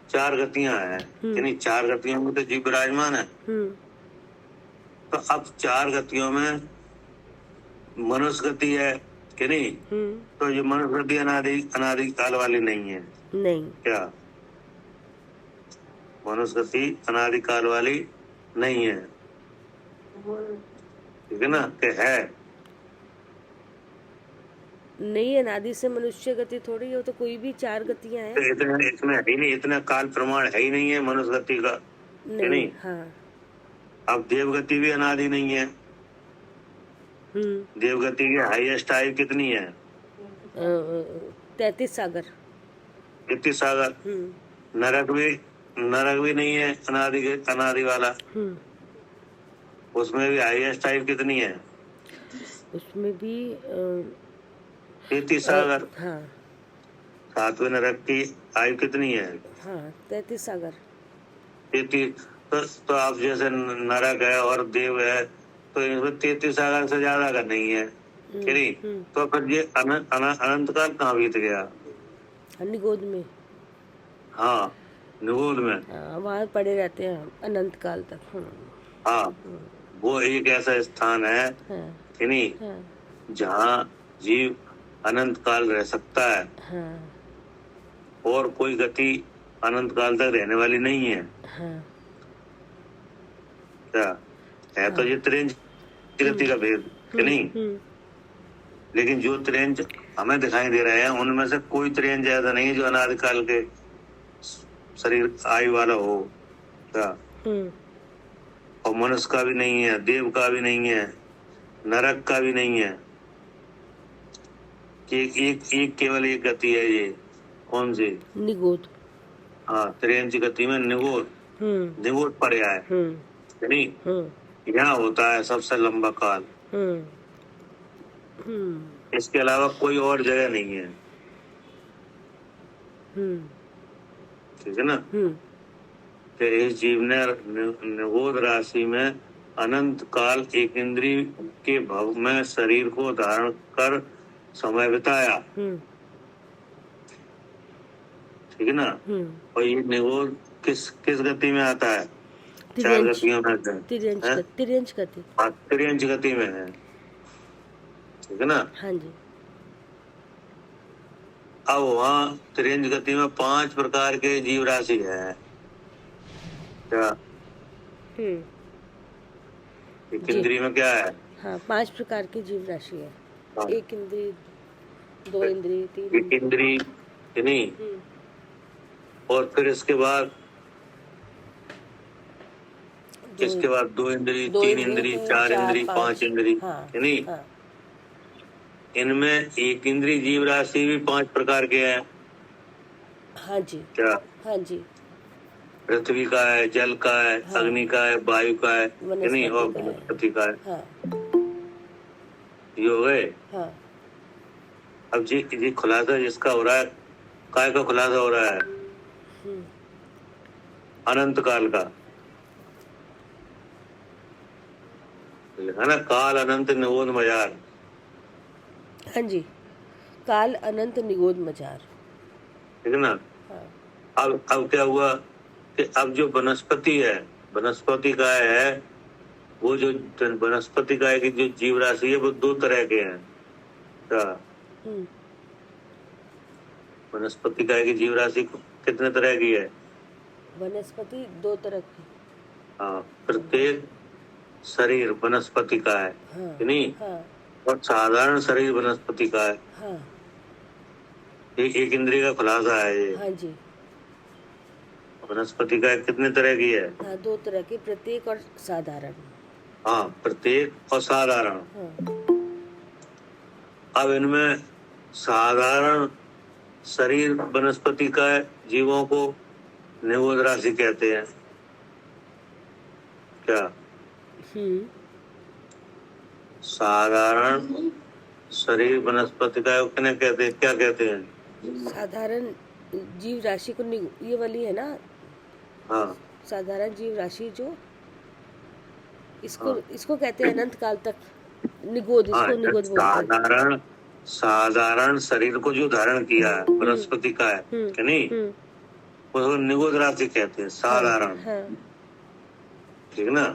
4 गतियां हैं, कि नहीं? 4 गतियों में तो जीव विराजमान है। तो अब 4 गतियों में मनुष्य गति है, कि नहीं? तो ये मनुष्य गति अनादि काल वाली नहीं है। नहीं, क्या मनुष्य गति अनादि काल वाली नहीं है? ठीक है ना? कि है नहीं, अनादि से मनुष्य गति थोड़ी है, वो तो कोई भी 4 गतियां हैं। तो इसमें है ही नहीं, इतना काल प्रमाण है ही नहीं है मनुष्य गति का, कि नहीं? हाँ। अब देवगति भी अनादि नहीं है। देवगति की हाईएस्ट आयु कितनी है? 33 सागर। 33 सागर। नरक भी नहीं है अनादि वाला। उसमें भी हाईएस्ट आयु कितनी है? उसमें भी 33 सागर। हाँ। 7वें नरक की आयु कितनी है? हाँ, 33 सागर। 33। तो आप जैसे नरक है और देव है, तो इसमें 33 सागर से ज्यादा का नहीं है, कि नहीं? तो फिर ये अनंत काल कहाँ बीत गया? निगोद में। हाँ, निगोद में। हाँ, वहाँ पड़े रहते हैं अनंत काल तक। हाँ, वो एक ऐसा स्थान है, कि नहीं, जहाँ जीव अनंत काल रह सकता है। और कोई गति अनंत काल तक रहने वाली नहीं है। क्या है? तो ये त्रिंज गति का भेद, कि नहीं? लेकिन जो त्रिंज हमें दिखाई दे रहे हैं उनमें से कोई त्रिंज ऐसा नहीं है जो अनादिकाल के शरीर आयु वाला हो। क्या? और मनुष्य का भी नहीं है, देव का भी नहीं है, नरक का भी नहीं है, कि एक केवल एक गति है। ये कौन सी? निगोद। हाँ, त्रिंज गति में निगोद पर्याय, कि नहीं? यहाँ होता है सबसे लंबा काल। इसके अलावा कोई और जगह नहीं है। ठीक है ना? कि इस जीव ने निगोद राशि में अनंत काल एक इंद्रिय के भव में शरीर को धारण कर समय बिताया। ठीक है ना? और ये निगोद किस गति में आता है? 4 गतियों में आता है। तिर्यंच गति में है। ठीक है ना? हाँ जी। अब वहाँ तिर्यंच गति में 5 प्रकार के जीव राशि है। क्या? एक इंद्रिय में क्या है? हाँ, 5 प्रकार की जीव राशि है। हाँ। 1 इंद्रिय, 2 इंद्रिय, 3 एक इंद्रिय, नहीं? और फिर इसके बाद 2 इंद्रिय, 3 इंद्रिय, 4 इंद्रिय, 5 इंद्रिय, नहीं? इनमें एक इंद्रिय जीव राशि भी 5 प्रकार के हैं। हाँ जी। क्या? हाँ जी। पृथ्वी का है, जल का है, अग्नि का है, वायु का है, नहीं? और वनस्पति का है। ये हो गए। अब जी खुलासा जिसका हो रहा है, काय का खुलासा हो रहा है? अनंत काल का। है ना? काल अनंत निगोद मजार। हाँ जी, काल अनंत निगोद मजार। ठीक है ना? अब क्या हुआ कि अब जो वनस्पति है, वनस्पति का है, वो जो वनस्पति का है कि जो जीव राशि है वो 2 तरह के हैं। क्या? वनस्पति का है कि जीव राशि कितने तरह की है? वनस्पति 2 तरह की। हाँ, प्रत्येक शरीर वनस्पति का है, कि नहीं? और साधारण शरीर वनस्पति का है। एक इंद्रिय का खुलासा है ये। हाँ जी। वनस्पति काय कितने तरह की है? हाँ, 2 तरह की, प्रत्येक और साधारण। हाँ, प्रत्येक और साधारण। हाँ। अब इनमें साधारण शरीर वनस्पति का जीवों को निगोद राशि कहते हैं। क्या साधारण शरीर वनस्पति का किन्हें कहते हैं, क्या कहते हैं? साधारण जीव राशि को ये वाली है ना, हाँ साधारण जीव राशि जो इसको हाँ इसको कहते हैं अनंत काल तक निगोद, हाँ, इसको निगोद बोलते हैं। साधारण साधारण शरीर को जो धारण किया है वनस्पति का है कि नहीं, उसको निगोद राशि कहते हैं, साधारण। हाँ। ठीक ना।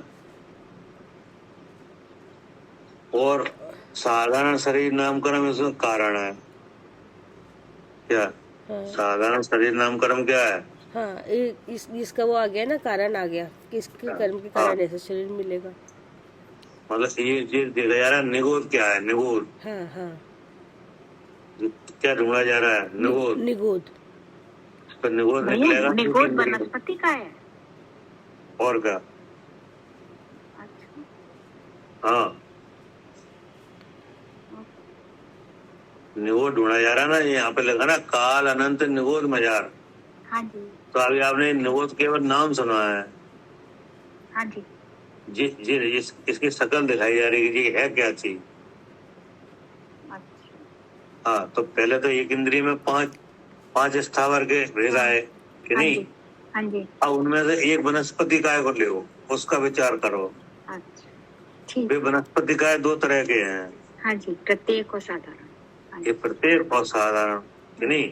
और साधारण शरीर नामकरण इसमें कारण है। क्या हाँ। साधारण शरीर नामकरण क्या है? हाँ, इसका वो आ गया ना, कारण आ गया, किसके कर्म के कारण ऐसा शरीर मिलेगा। मतलब ये देखा जा रहा है निगोद क्या है, निगोद। हाँ हाँ, क्या ढूंढा जा रहा है? निगोद। निगोद। तो निगोद भैया निकलेगा निगोद वनस्पति का है। और क्या? अच्छा। हाँ, निगोद ढूंढा जा रहा है ना, यहाँ पे लगा ना काल अनंत निगोद मजार। हाँ जी। तो अभी आपने निगोद केवल नाम सुना है। हाँ जी। जी जी, इसकी शकल दिखाई जा रही है कि है क्या चीज। अच्छा। हाँ, तो पहले तो एक इंद्रिय में पांच स्थावर के भेद आए कि नहीं। हाँ जी। अब उनमें से एक वनस्पति काय को ले, उसका विचार करो। अच्छा, ठीक। वे वनस्पति काय 2 तरह के हैं। हाँ जी, प्रत्येक और साधारण। ये प्रत्येक और साधारण कि नहीं।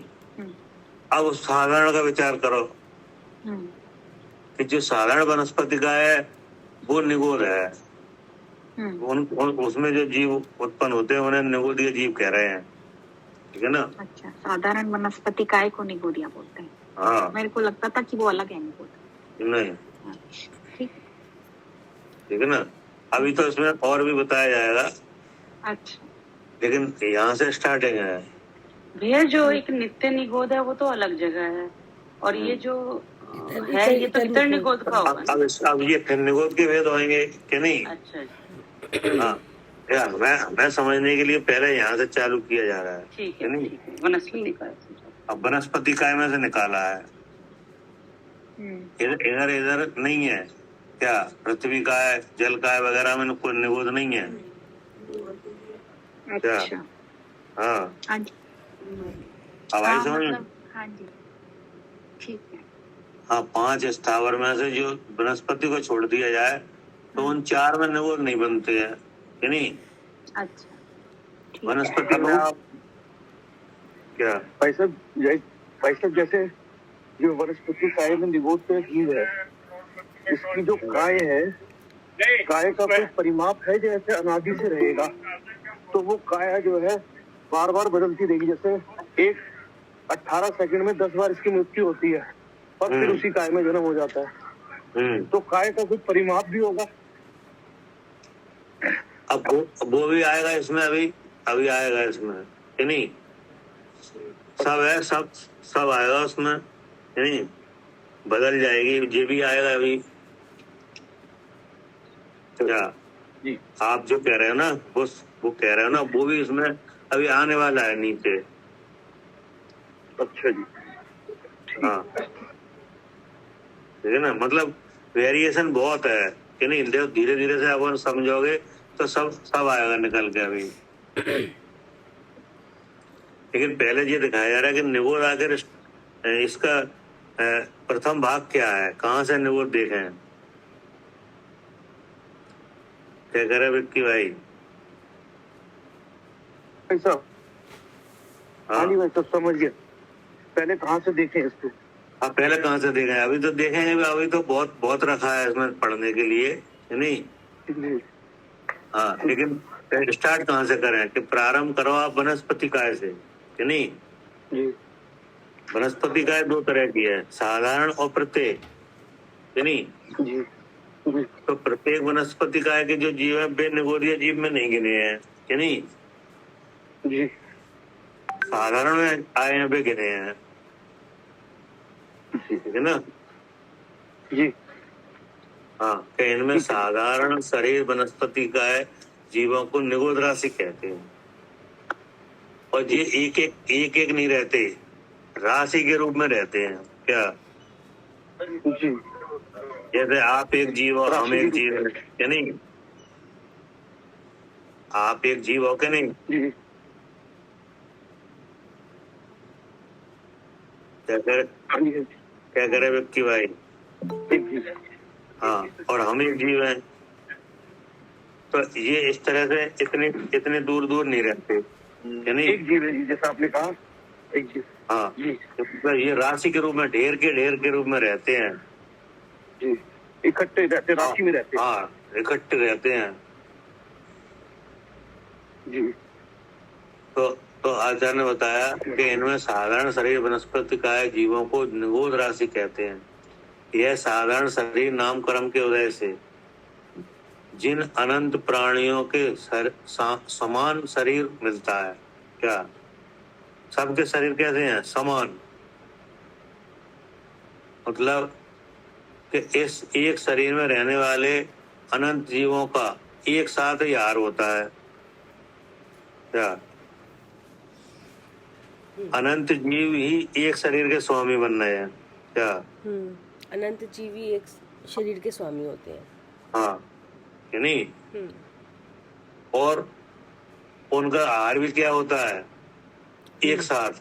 अब उस साधारण का विचार करो कि जो साधारण वनस्पति का है वो निगोद है। उसमें जो जीव उत्पन्न होते हैं उन्हें निगोदीय जीव कह रहे हैं, ठीक है ना। अच्छा, साधारण वनस्पति काय को निगोदिया बोलते हैं। हाँ, मेरे को लगता था कि वो अलग है निगोद। नहीं, ठीक है ना। अभी तो इसमें और भी बताया जाएगा। अच्छा, लेकिन यहाँ से स्टार्टिंग है। भैया जो एक नित्य निगोद है वो तो अलग जगह है, और ये जो है ये तो इतर निगोद का होगा। अब ये फिर निगोद के भेद होंगे कि नहीं। अच्छा। हाँ यार, मैं समझने के लिए पहले यहाँ से चालू किया जा रहा है, ठीक है नहीं। वनस्पति का अब वनस्पति काय में से निकाला है, इधर नहीं है क्या। पृथ्वी का है, जल का है वगैरह में कोई निगोद नहीं है। अच्छा। क्या? हाँ, अब आई समझ। हाँ जी, ठीक है। हाँ, 5 स्थावर में से जो वनस्पति को छोड़ दिया जाए तो उन 4 में निगोद नहीं बनते हैं कि नहीं। अच्छा, वनस्पति में आप क्या भाई साहब जैसे जो वनस्पति काय में निगोद का जीव है, इसकी जो काय है, काय का कोई परिमाप है जैसे अनादि से रहेगा, तो वो काय जो है बार बार बदलती रहेगी। जैसे एक 18 सेकंड में 10 बार इसकी मृत्यु होती है और फिर उसी काय में जन्म हो जाता है। तो काय का कुछ परिमाप भी होगा। अब वो भी आएगा इसमें, अभी आएगा इसमें कि नहीं। सब है, सब आएगा उसमें कि नहीं। बदल जाएगी, ये भी आएगा अभी। क्या जी आप जो कह रहे हो ना, वो कह रहे हो ना, वो भी इसमें अभी आने वाला है नीचे। अच्छा जी, हाँ, ठीक है ना। मतलब वेरिएशन बहुत है कि नहीं। धीरे धीरे से अपन समझोगे तो सब आएगा निकल के अभी। लेकिन पहले ये दिखाया जा रहा है कि निगोद आकर इसका प्रथम भाग क्या है, कहाँ से निगोद देखें। क्या कह रहे विक्की भाई? साहब हाँ जी, मैं सब समझ गया। पहले कहाँ से देखें इसको? हाँ, पहले कहाँ से देखें, अभी तो देखेंगे। अभी तो बहुत रखा है इसमें पढ़ने के लिए नहीं। हाँ, लेकिन स्टार्ट कहाँ से करें कि प्रारंभ करो आप वनस्पति काय से कि नहीं। वनस्पति काय 2 तरह की है, साधारण और प्रत्येक कि नहीं। तो प्रत्येक वनस्पति काय के जो जीव है वे निगोदीय जीव में नहीं गिने हैं कि नहीं। साधारण में आए यहाँ पे गिने हैं, ठीक है ना? जी हाँ, कि इनमें साधारण शरीर वनस्पति का है, जीवों को निगोद राशि कहते हैं। और ये एक एक नहीं रहते, राशि के रूप में रहते हैं। क्या? जी जैसे आप एक जीव और हम एक जीव है, क्या नहीं? आप एक जीव हो क्या नहीं? जी क्या करे व्यक्ति भाई? हाँ, और हम एक जीव हैं। तो ये इस तरह से इतने दूर दूर नहीं रहते, यानी एक जीव है जी, जैसा आपने कहा, एक जीव। हाँ जी तो ये राशि के रूप में, ढेर के रूप में रहते हैं जी, इकट्ठे रहते, राशि में रहते। हाँ, इकट्ठे रहते हैं। जी तो आचार्य ने बताया कि इनमें साधारण शरीर वनस्पति का है, जीवों को निगोद राशि कहते हैं। यह साधारण शरीर नाम कर्म के उदय से जिन अनंत प्राणियों के समान शरीर मिलता है। क्या? सबके शरीर कैसे हैं? समान। मतलब कि इस एक शरीर में रहने वाले अनंत जीवों का एक साथ ही आहार होता है। क्या? अनंत जीव ही एक शरीर के स्वामी बन रहे हैं। क्या? अनंत जीव ही एक शरीर के स्वामी होते हैं। हाँ, कि नहीं? और उनका आहार भी क्या होता है? एक साथ,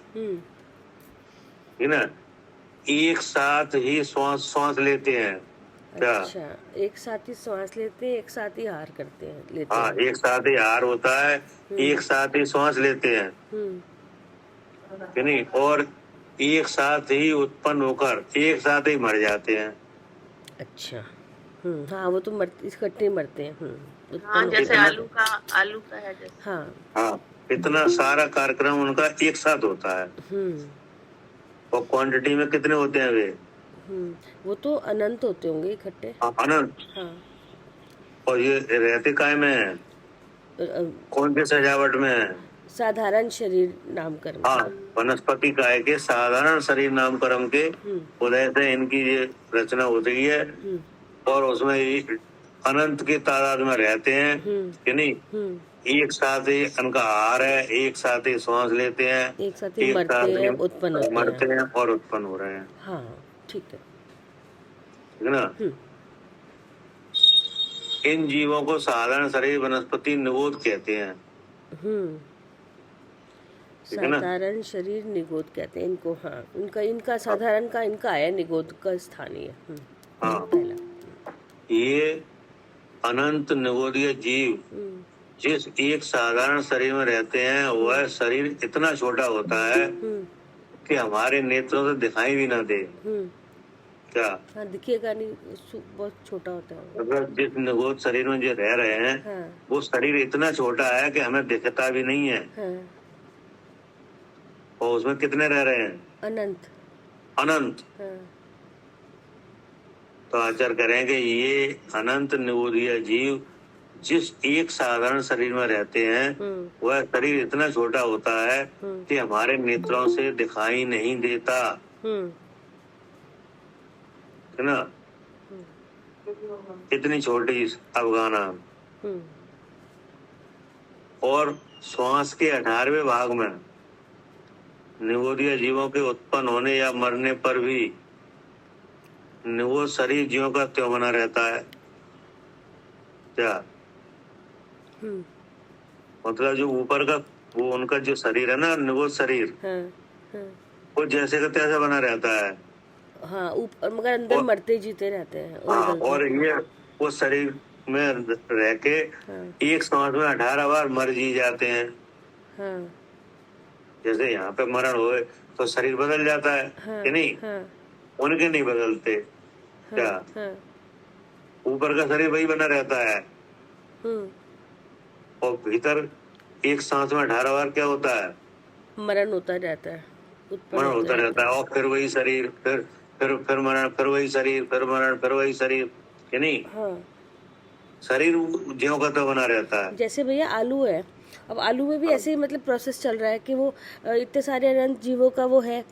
है ना? एक साथ ही श्वास लेते हैं। क्या? अच्छा, एक साथ ही श्वास लेते हैं, एक साथ ही आहार करते हैं, हाँ, एक साथ ही आहार होता है, एक साथ ही श्वास लेते हैं, कि नहीं? और एक साथ ही उत्पन्न होकर एक साथ ही मर जाते हैं। अच्छा, हाँ, वो तो इकट्ठे मरते हैं। हाँ, जैसे आलू का है जैसे। हाँ हाँ, इतना सारा कार्यक्रम उनका एक साथ होता है। और क्वांटिटी में कितने होते हैं वे? वो तो अनंत होते होंगे इकट्ठे। अनंत। हाँ। और ये रहते काय में है? कौन सी सजावट में है? साधारण शरीर नामकरण। हाँ, वनस्पति काय के साधारण शरीर नामकरण के उदय से इनकी ये रचना होती है। और उसमें अनंत की तादाद में रहते हैं, कि नहीं? एक साथ ही इनका आहार है, एक साथ ही श्वास लेते हैं, एक साथ ही मरते हैं, उत्पन्न हैं और उत्पन्न हो रहे हैं। हाँ, ठीक है, ठीक है ना? इन जीवों को साधारण शरीर वनस्पति निगोद कहते हैं। साधारण शरीर निगोद कहते हैं इनको। हाँ, इनका साधारण का इनका आया, निगोद का स्थानीय। हाँ, ये अनंत निगोदीय जीव जिस एक साधारण शरीर में रहते हैं, वह शरीर इतना छोटा होता है कि हमारे नेत्रों से दिखाई भी ना दे। क्या? हाँ, दिखेगा नहीं, बहुत छोटा होता है। मतलब जिस निगोद शरीर में जो रह रहे हैं, वो शरीर इतना छोटा है कि हमें दिखता भी नहीं है। और उसमें कितने रह रहे हैं? अनंत। तो आचार्य करेंगे ये अनंत निगोदीय जीव जिस एक साधारण शरीर में रहते हैं, वह शरीर इतना छोटा होता है कि हमारे नेत्रों से दिखाई नहीं देता, है ना? इतनी छोटी अवगाना। और श्वास के 18वें भाग में निगोदीय जीवों के उत्पन्न होने या मरने पर भी निगोद शरीर जीवों का त्यों बना रहता है। क्या? मतलब जो ऊपर का वो उनका जो शरीर है ना, निगोद शरीर, वो जैसे का तैसे बना रहता है। हाँ, ऊपर, मगर अंदर मरते जीते रहते हैं। हाँ, और ये वो शरीर में रह के एक सांस में 18 बार मर जी जाते हैं। जैसे यहाँ पे मरण होए तो शरीर बदल जाता है, कि नहीं? उनके नहीं बदलते। क्या? ऊपर का शरीर वही बना रहता है, और भीतर एक सांस में 18 बार क्या होता है? मरण होता रहता है, और फिर वही शरीर, फिर मरण, फिर वही शरीर, फिर मरण, फिर वही शरीर, कि नहीं? शरीर ज्यों का तो बना रहता है। जैसे भैया आलू है, अब आलू में भी ऐसे ही मतलब प्रोसेस चल रहा है कि वो इतने सारे अनंत जीवों का वो है,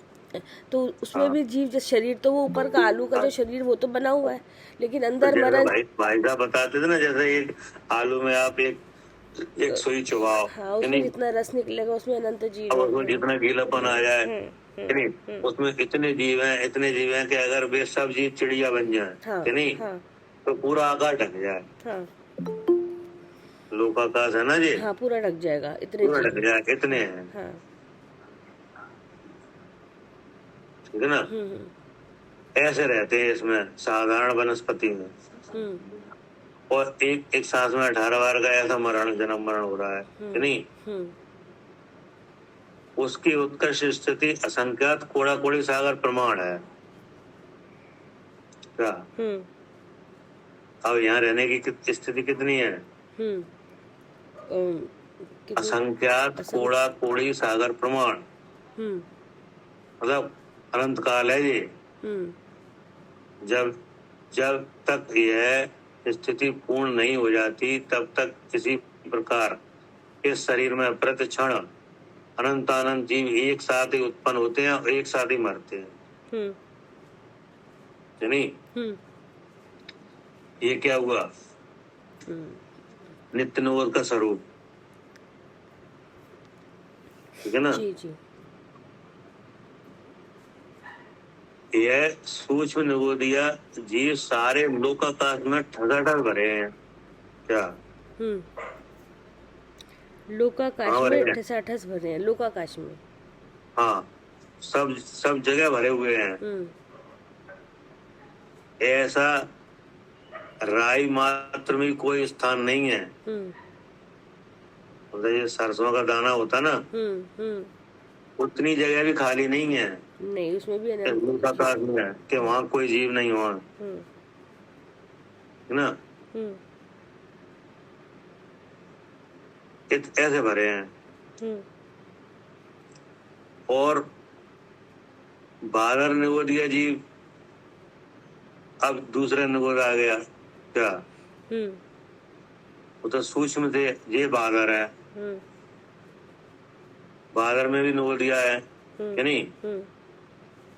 तो उसमें भी जीव जैसे शरीर तो वो ऊपर का आलू का जो शरीर वो तो बना हुआ है, लेकिन अंदर जैसे मरा। भाई साहब बताते थे ना, जैसे एक आलू में आप एक सुई चबाओ, हाँ, उसमें जितना रस निकलेगा उसमें अनंत जीव अब है। उसमें जितना गीलापन आ जाए, है नहीं, उसमें इतने जीव हैं कि अगर वे सब जीव चिड़िया बन जाए, हाँ, है नहीं, हाँ, तो पूरा आकाश ढक जाए। हाँ, लोकाकाश है ना जी, हाँ, पूरा ढक जाएगा, इतने पूरा जीव ढक जाए, इतने हैं, हाँ। ठीक है ना। ऐसे रहते हैं इसमें साधारण वनस्पति में, और एक सांस में 18 बार का ऐसा जन्म मरण हो रहा है नहीं। उसकी उत्कर्ष स्थिति असंख्यात कोड़ा कोड़ी सागर प्रमाण है क्या। अब यहाँ रहने की स्थिति कितनी है, असंख्यात कोड़ा कोड़ी सागर प्रमाण, मतलब अनंत काल है ये। जब जब तक यह स्थिति पूर्ण नहीं हो जाती तब तक किसी प्रकार इस शरीर में प्रति क्षण अनंत जीव एक साथ ही उत्पन्न होते हैं और एक साथ ही मरते हैं, नहीं। ये क्या हुआ, नित्य निरोध का स्वरूप, ठीक है ना। जी जी। यह सूक्ष्म निगोदिया जीव सारे लोकाकाश में ठगाठग भरे हैं क्या। लोकाकाश में ठसाठस भरे हैं, लोकाकाश में, हाँ, सब जगह भरे हुए हैं। ऐसा राई मात्र में कोई स्थान नहीं है, मतलब ये सरसों का दाना होता ना, उतनी जगह भी खाली नहीं है, नहीं, उसमें भी लोकाकाश में है कि वहाँ कोई जीव नहीं हुआ, है ना। ऐसे भरे हैं। और बादर निगोदिया जीव, अब दूसरे निगोद आ गया क्या, वो तो सूक्ष्म थे, ये बादर है, बादर में भी निगोदिया है कि नहीं।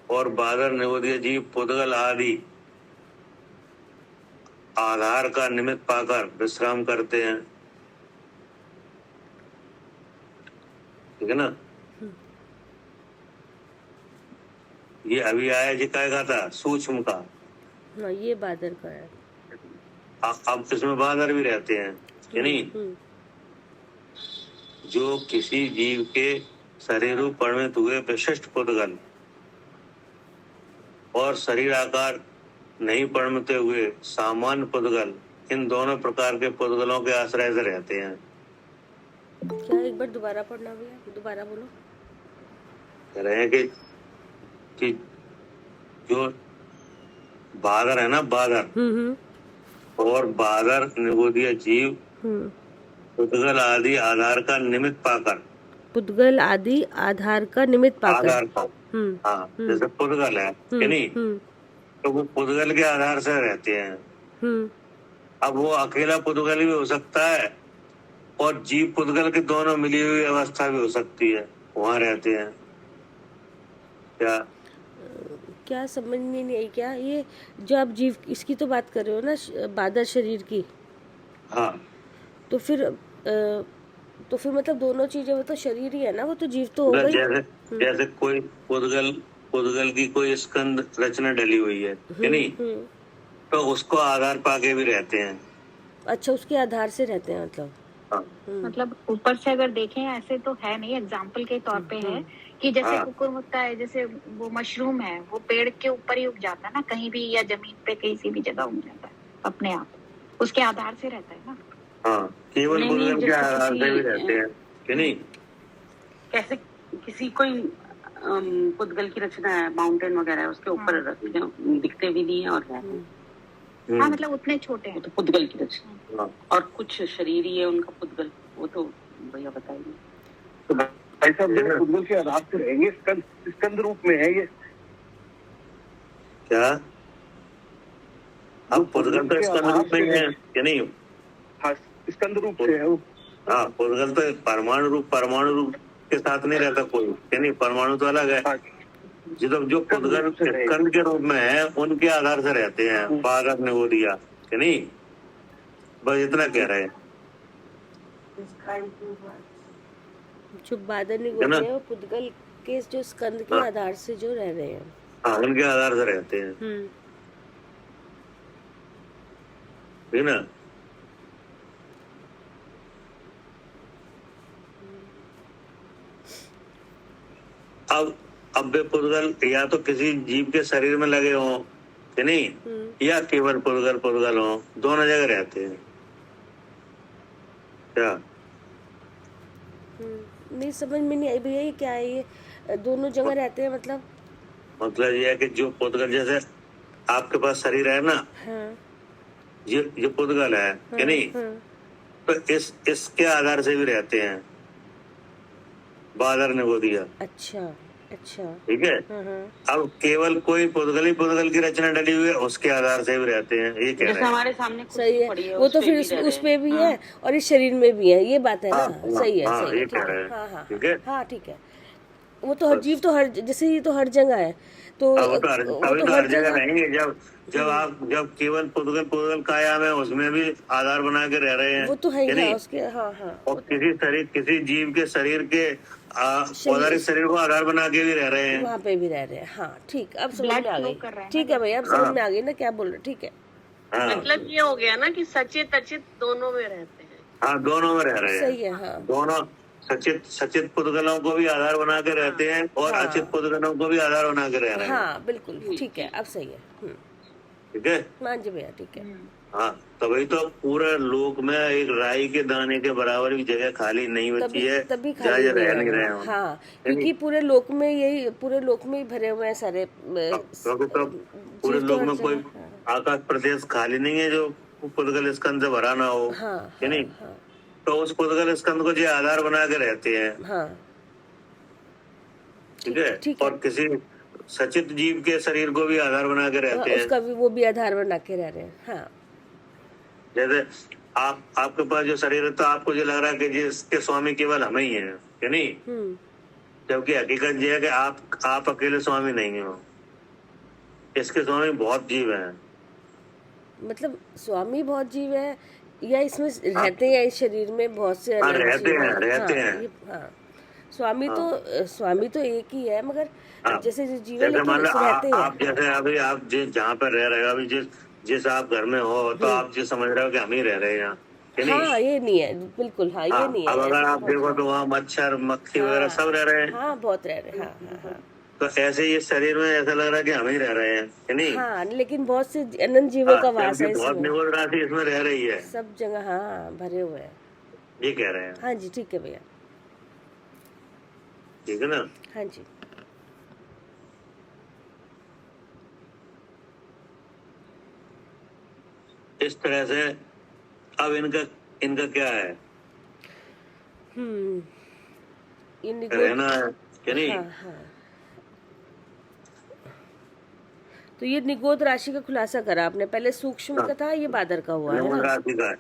और बादर निगोदिया जीव पुद्गल आदि आधार का निमित्त पाकर विश्राम करते हैं, ठीक है ना। ये अभी आया जी का था सूक्ष्म का, हाँ, ये बादर का है। अब इसमें बादर भी रहते हैं कि नहीं। जो किसी जीव के शरीर परिणत हुए विशिष्ट पुद्गल और शरीर आकार नहीं परिणत हुए सामान्य पुद्गल, इन दोनों प्रकार के पुद्गलों के आश्रय से रहते हैं। क्या एक बार दोबारा पढ़ना भैया, दोबारा बोलो। कह रहे हैं कि जो बादर है ना, बादर और बादर निगोदिया जीव पुद्गल आदि आधार का निमित्त पाकर, पुद्गल आदि आधार का निमित्त पाकर, आधार का, हाँ, जैसे पुद्गल है कि नहीं, तो वो पुद्गल के आधार से रहते हैं। अब वो अकेला पुद्गल भी हो सकता है और जीव पुद्गल के दोनों मिली हुई अवस्था भी हो सकती है, वहां रहते हैं क्या समझ में नहीं आई। क्या ये जो आप जीव इसकी तो बात कर रहे हो ना, बादर शरीर की, हाँ, तो फिर मतलब दोनों चीजें, वो तो शरीर ही है ना, वो तो जीव तो हो गई। जैसे कोई पुद्गल की कोई स्कंद रचना डली हुई है कि नहीं, तो उसको आधार पाके भी रहते हैं। अच्छा, उसके आधार से रहते हैं, मतलब ऊपर से अगर देखें ऐसे तो है नहीं, एग्जाम्पल के तौर पे है कि जैसे कुकुरमुत्ता है, जैसे वो मशरूम है, वो पेड़ के ऊपर ही उग जाता है ना, कहीं भी, या जमीन पे किसी भी जगह उग जाता है अपने आप, उसके आधार से रहता है ना। हाँ, केवल पुद्गल के आधार से भी रहते हैं कि नहीं। कैसे किसी कोई पुद्गल की रचना है, माउंटेन वगैरह है, उसके ऊपर दिखते भी नहीं है और हाँ, मतलब उतने छोटे हैं, तो पुद्गल की रचना, और कुछ शरीर ही है उनका पुद्गल, वो तो भैया बताइए। तो भाई साहब, जो पुद्गल के आधार से रहेंगे, स्कंद रूप में है ये क्या। अब पुद्गल तो स्कंद रूप में है कि नहीं। हाँ, स्कंद रूप से है वो। हाँ, पुद्गल तो परमाणु रूप के साथ नहीं रहता कोई, यानी परमाणु तो अलग है। जो पुद्गल स्कंद के रूप में है उनके आधार से रहते हैं, बादर निगोदिया, कि नहीं? बस इतना कह रहे हैं। जो बादर निगोदिया है वो पुद्गल के जो स्कंद के आधार से जो रह रहे हैं, हाँ, उनके आधार से रहते हैं, ठीक ना? अब वे पुद्गल या तो किसी जीव के शरीर में लगे हों, कि नहीं, या केवल पुद्गल हो, दोनों जगह रहते हैं क्या? नहीं समझ में नहीं आई भैया, ये क्या है? ये दोनों जगह रहते हैं मतलब ये है कि जो पुद्गल, जैसे आपके पास शरीर है ना, हाँ, ये पुद्गल है, कि नहीं? तो इसके आधार से भी रहते हैं, बादर निगोदिया। अच्छा, ठीक है। अब केवल कोई पुद्गल की रचना डली हुई है, उसके आधार से भी रहते हैं, ये कह रहे हैं। हमारे सामने सही है, वो तो फिर उस पे भी है और इस शरीर में भी है, ये बात है ना? सही है, सही है, ठीक है, हाँ, ठीक है। वो तो हर जीव तो हर, जैसे ये तो हर जगह है, तो वो तो हर जगह रहेंगे। जब केवल पुद्गल काया में, उसमें भी आधार बना के रह रहे हैं, वो तो है ही, उसके, हाँ। और किसी जीव के शरीर के औदारिक शरीर को आधार बना के भी रह रहे हैं, वहाँ पे भी रह रहे हैं। हाँ, ठीक, अब समझ में आ गई। ठीक है भैया, अब समझ में आ गई ना क्या बोल रहे? ठीक है, मतलब ये हो गया ना कि सचित अचित दोनों में रहते हैं। हाँ, दोनों में रह रहे हैं। सही है, हाँ। दोनों सचित पुद्गलों को भी आधार बना के रहते हैं और अचित पुद्गलों को भी आधार बना के रह रहे हैं। हाँ, बिल्कुल ठीक है, अब सही है। ठीक है, मान जी भैया, ठीक है। हाँ, तभी तो पूरे लोक में एक राई के दाने के बराबर भी जगह खाली नहीं बची है, तभी जहाँ खाली रह नहीं रहे हैं। हाँ, क्योंकि पूरे लोक में ही भरे हुए हैं सारे, तो पूरे लोक में कोई आकाश प्रदेश खाली नहीं है जो पुद्गल स्कंद से भरा ना हो, है नहीं? तो उस पुद्गल स्कंद को जो आधार बना के रहते हैं, ठीक है। और किसी सचित जीव के शरीर को भी आधार बना के रहते हैं, उसका भी, वो भी आधार बना के रह रहे हैं। हाँ, जैसे आपके पास जो शरीर है, तो आपको जो लग रहा है कि जिसके स्वामी केवल हम ही हैं, कि नहीं? जबकि हकीकत ये है कि आप अकेले स्वामी नहीं हो, इसके स्वामी बहुत जीव हैं। मतलब स्वामी बहुत जीव है, या इसमें रहते हैं, इस शरीर में बहुत से रहते हैं। हाँ, स्वामी तो एक ही है, मगर जैसे जीव रहते हैं। आप जैसे अभी आप जहाँ पर रह रहे हो, अभी जिस आप घर में हो, तो आप जो समझ रहे हो कि हम ही रह रहे हैं यहाँ, हाँ, ये नहीं है, बिल्कुल, हाँ, ये नहीं है। अब अगर आप देखो तो वहाँ मच्छर मक्खी वगैरह सब रह रहे हैं। हाँ, बहुत रह रहे हैं। हाँ। तो ऐसे ही इस शरीर में ऐसा लग रहा है कि हम ही रह रहे हैं, कि नहीं? हाँ, लेकिन बहुत से अनंत जीवों का वास है बहुत निगोद राशि इसमें रह रही है, सब जगह, हाँ, भरे हुए हैं, ये कह रहे हैं। हाँ जी, ठीक है भैया, ठीक है ना? हाँ जी। इस तरह से अब इनका क्या है? ये रहना है, कि नहीं? हाँ। तो ये निगोद राशि का खुलासा करा आपने, पहले सूक्ष्म का था, ये बादर का हुआ है निगोद ना? राशि का है,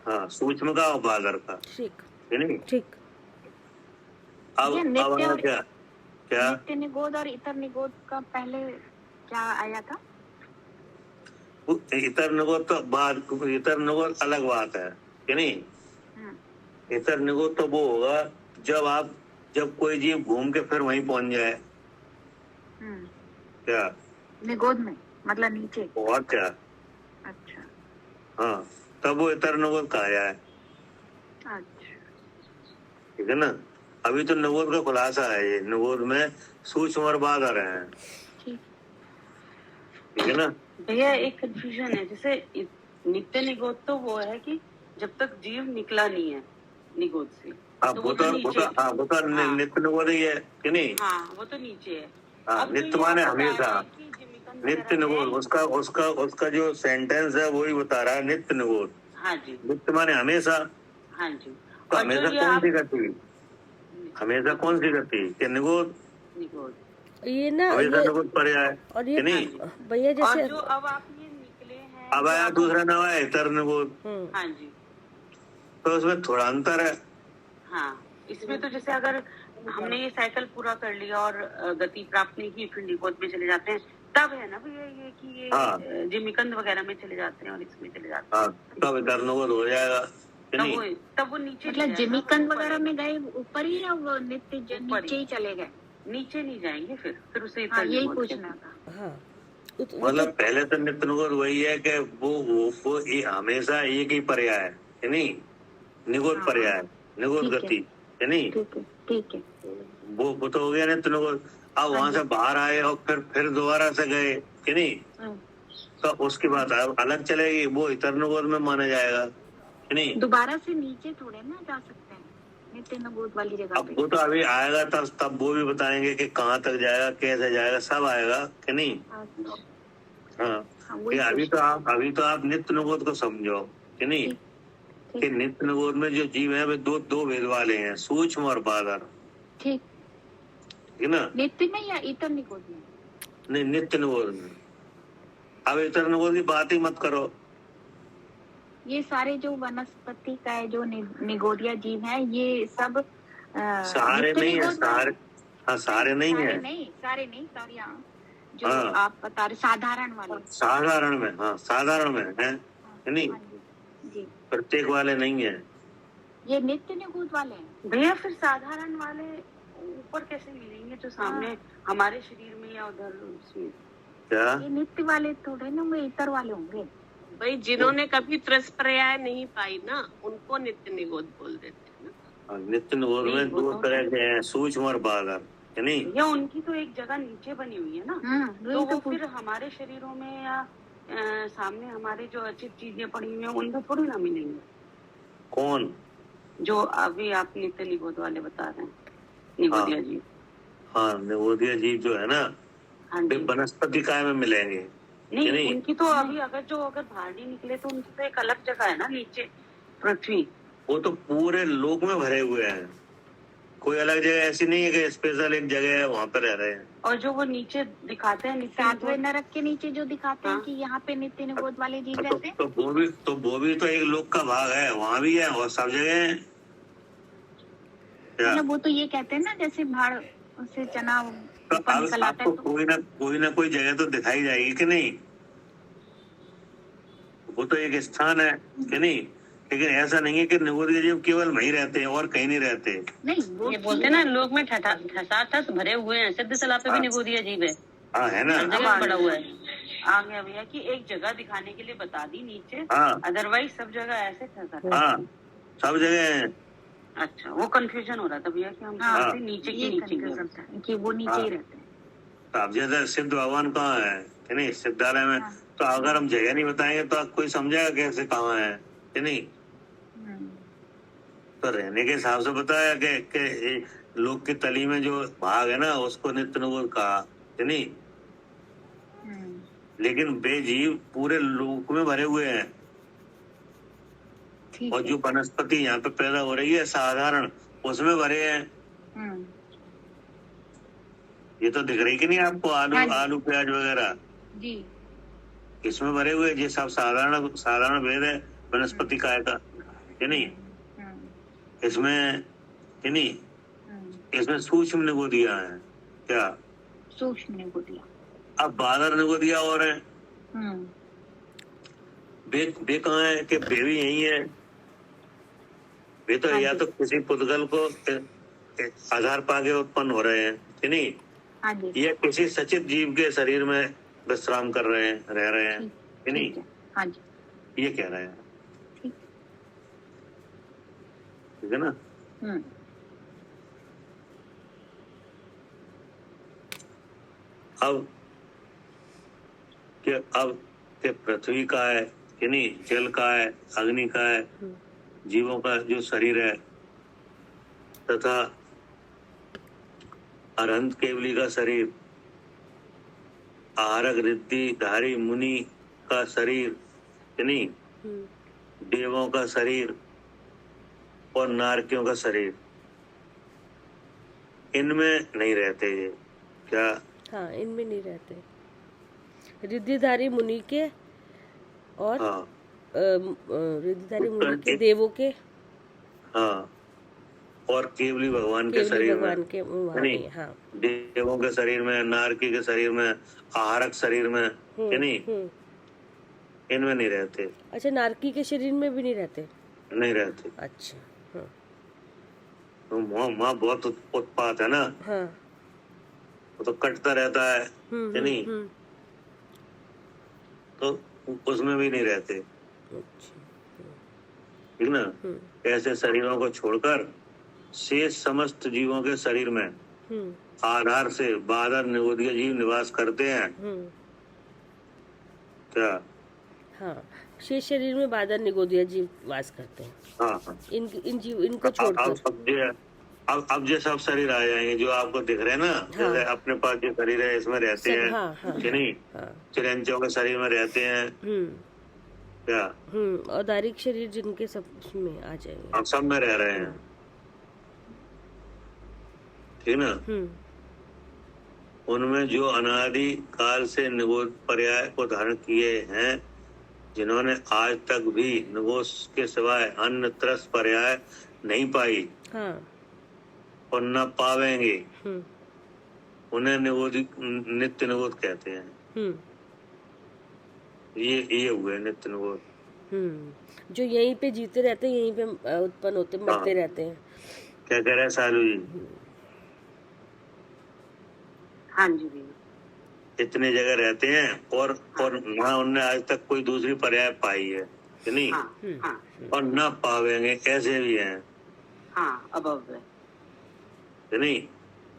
हाँ, सूक्ष्म का और बादर का, ठीक, है नहीं? ठीक। अब क्या नित्य निगोद और इतर निगोद का पहले क्या आया था? इतर निगोद तो इतर निगोद अलग बात है, कि नहीं? इतर निगोद तो वो होगा जब कोई जीव घूम के फिर वहीं पहुंच जाए, क्या निगोद में, मतलब नीचे, और क्या? अच्छा, हाँ, तब वो इतर निगोद कहा जाए, अच्छा, ठीक है ना? अभी तो निगोद का खुलासा है, ये निगोद में सूक्ष्म और बादर हैं, ठीक है ना? भैया एक कंफ्यूजन है, जैसे नित्य निगोद तो वो है कि जब तक जीव निकला नहीं है निगोद से, वो तो नित्य निगोद ही है, कि नहीं? हाँ, वो तो नीचे है। हाँ, नित्य माने हमेशा, नित्य निगोद, उसका जो सेंटेंस है वही बता रहा है, नित्य निगोद। हाँ जी, नित्य माने हमेशा। हाँ जी। तो हमेशा कौन सी गति? हमेशा कौन सी गति? कि निगोद? ये ना, हमेशा निगोद पर्याय, और ये नहीं भैया, जैसे जो अब आप ये निकले हैं, अब आया दूसरा नाम है इतर निगोद। हाँ जी, तो उसमें थोड़ा अंतर है। हाँ, इसमें तो जैसे अगर हमने ये साइकिल पूरा कर लिया और गति प्राप्त नहीं की, फिर निगोद में चले जाते हैं, तब है ना भैया ये कि ये हाँ। जिमीकंद वगैरह में चले जाते हैं और इसमें चले जाते हाँ, तब इधर निगोद हो जाएगा कि हैं, नहीं? तब वो नीचे नहीं मतलब जाएगा, जिमीकंद ऊपर वगैरह है। में गए ऊपर ही, या वो ऊपर नीचे ही चले गए? नीचे नहीं जाएंगे, फिर उसे हाँ, इतर यही निगोद पूछना कहते हैं। था। हाँ, वो मतलब तो पहले तो नित्य निगोद वही है कि वो हमेशा एक ही पर्याय है कि नहीं? निगोद हाँ। पर्याय, निगोद ठीक है। गति कि नहीं? ठीक है। वो तो हो गया नित्य निगोद। अब वहां से बाहर आए और फिर दोबारा से गए कि नहीं? हम्म। तो उसके बाद अब अलग चलेगी, वो इतर निगोद में माना जाएगा कि नहीं? दोबारा से नीचे थोड़े ना जा सकते हैं नित्य निगोद वाली जगह अब पे। वो तो अभी आएगा, तब वो भी बताएंगे कि कहाँ तक जाएगा, कैसे जाएगा, सब आएगा कि नहीं? अच्छा। हाँ, हाँ, कि वही अभी तो आप नित्य निगोद को समझो कि नहीं? कि नित्य निगोद में जो जीव है वे दो भेद वाले हैं, सूक्ष्म और बादर, ठीक। है ना? नित्य में या इतर निगोद में? नहीं, नित्य निगोद में। अब इतर निगोद की बात ही मत करो। ये सारे जो वनस्पति का है, जो निगोदिया जीव है, ये सब सारे नित्य नहीं है, निगोद वाले? सारे नहीं है। सारे नहीं, सॉरी। हाँ, जो हाँ। आप बता रहे साधारण वाले। साधारण में, हाँ साधारण में है नहीं? हाँ जी। प्रत्येक वाले नहीं है। ये नित्य निगोद वाले हैं भैया फिर साधारण वाले ऊपर कैसे मिलेंगे जो सामने हमारे शरीर में या उधर उसमें? क्या? ये नित्य वाले थोड़े ना, वो इतर वाले होंगे। भाई जिन्होंने कभी त्रस्पर्याय नहीं पाई ना, उनको नित्य निगोद बोल देते हैं ना। नित्य निगोद में दो तरह के हैं, सूक्ष्म और बादर है नहीं? या उनकी तो एक जगह नीचे बनी हुई है ना, तो वो फिर हमारे शरीरों में या सामने हमारे जो अचित चीजें पड़ी हुई हैं उनमें थोड़ी ना मिलेंगे। कौन? जो अभी आप नित्य निगोद वाले बता रहे हैं, निगोदिया जी। हाँ, निगोदिया जीव जो है ना, हाँ वे जी। वनस्पति काय में मिलेंगे नहीं, उनकी तो अभी अगर बाहर नहीं निकले तो उनकी तो एक अलग जगह है ना नीचे, पृथ्वी। वो तो पूरे लोक में भरे हुए हैं, कोई अलग जगह ऐसी नहीं है कि स्पेशल एक जगह है वहाँ पे रह रहे हैं। और जो वो नीचे दिखाते हैं सातवें नरक के नीचे जो दिखाते हैं कि यहाँ पे नित्य निगोद वाले जीव रहते हैं, तो वो भी एक लोक का भाग है, वहाँ भी है और सब जगह है। मतलब वो तो ये कहते हैं ना, जैसे भाड़ से चना तो ऊपर अब निकल आता आपको है तो कोई ना कोई जगह तो दिखाई जाएगी कि नहीं? वो तो एक स्थान है कि नहीं? लेकिन ऐसा नहीं है कि निगोदिया जीव केवल वहीं रहते हैं और कहीं नहीं रहते। नहीं, वो ये बोलते हैं ना, लोग में ठसाठस भरे हुए हैं, सिद्ध सलाह पे भी निगोदिया जीव है, हाँ है ना? हर जगह पड़ा हुआ है। आ गया भैया कि एक जगह दिखाने के लिए बता दी नीचे, हाँ अदरवाइज सब जगह ऐसे ठसा। हाँ, सब जगह है। अच्छा, वो कंफ्यूजन हो रहा था भैया कि हम हाँ, से नीचे ये की नीचे कंफ्यूजन था कि वो नीचे ही रहते हैं। तो अब जैसे सिद्ध भगवान कहाँ है कि नहीं? सिद्धालय में। तो अगर हम जगह नहीं बताएंगे तो कोई समझेगा कैसे कहाँ है कि नहीं? तो रहने के हिसाब से बताया कि लोक की तली में जो भाग है ना, उसको नित्य निगोद कहा कि नहीं? लेकिन वे जीव पूरे लोक में भरे हुए हैं, और जो वनस्पति यहाँ पे पैदा हो रही है साधारण, उसमें भरे हैं। ये तो दिख रही कि नहीं आपको? आलू प्याज वगैरह जी, इसमें भरे हुए, ये सब साधारण भेद है वनस्पति काय का कि नहीं? इसमें कि नहीं? इसमें सूक्ष्म निगोदिया है। क्या सूक्ष्म निगोदिया? अब बादर निगोदिया और है। वे कहाँ है कि वे भी यही है। वे तो या तो किसी पुद्गल को आधार पाके उत्पन्न हो रहे हैं कि नहीं, या किसी सचित जीव के शरीर में विश्राम कर रहे हैं, रह रहे हैं कि नहीं? हाँ जी, ये कह रहे हैं, ठीक है ना? अब के पृथ्वी का है कि नहीं, जल का है, अग्नि का है, जीवों का जो शरीर है, तथा अरहंत केवली का शरीर, आहारक रिद्धि धारी मुनि का शरीर कि नहीं, देवों का शरीर और नारकियों का शरीर, इनमें नहीं रहते ये। क्या? हाँ, इनमें नहीं रहते। रिद्धिधारी मुनि के और हाँ, रिद्धिधारी मुनि के, देवों के हाँ, और केवली भगवान के केवली शरीर में, भगवान के वहाँ नहीं, पे, हाँ। देवों के शरीर में, नारकी के शरीर में, आहारक शरीर में, कि नहीं, इनमें नहीं रहते। अच्छा, नारकी के शरीर में भी नहीं रहते? नहीं रहते। अच्छा, हाँ। तो वहाँ बहुत उत्पात है ना, हाँ। वो तो कटता रहता है, कि नहीं, तो उसमें भी नहीं रहते, अच्छा, ठीक ना। ऐसे शरीरों को छोड़कर शेष समस्त जीवों के शरीर में आधार से बादर निगोदीय जीव निवास करते हैं। क्या? हाँ, शेष शरीर में बादर निगोदिया जीव वास करते हैं। हाँ, हाँ। इनको छोड़कर अब जो सब शरीर आ जाएंगे जो आपको दिख रहे हैं ना, जैसे अपने पास जो शरीर है इसमें रहते हैं, कि नहीं, चिरंजियों के शरीर में रहते हैं, क्या, औदारिक शरीर जिनके सब उसमें आ जाएंगे, अब सब में रह रहे हैं, ठीक ना। उनमें जो अनादि काल से निगोद पर्याय को धारण किए हैं, जिन्होंने आज तक भी निगोद के सिवाय अन्य त्रस पर्याय नहीं पाई, हाँ, और न पावेंगे, उन्हें नित्य निगोद कहते हैं। ये हुए नित्य निगोद। जो यहीं पे जीते रहते हैं, यहीं पे उत्पन्न होते मरते रहते हैं। क्या कह रहे हैं सालू जी? हाँ जी भैया। इतने जगह रहते हैं और ना उनने आज तक कोई दूसरी पर्याय पाई है, कि नहीं, और ना पावेंगे, ऐसे भी हैं। हाँ, अभव्य, कि नहीं।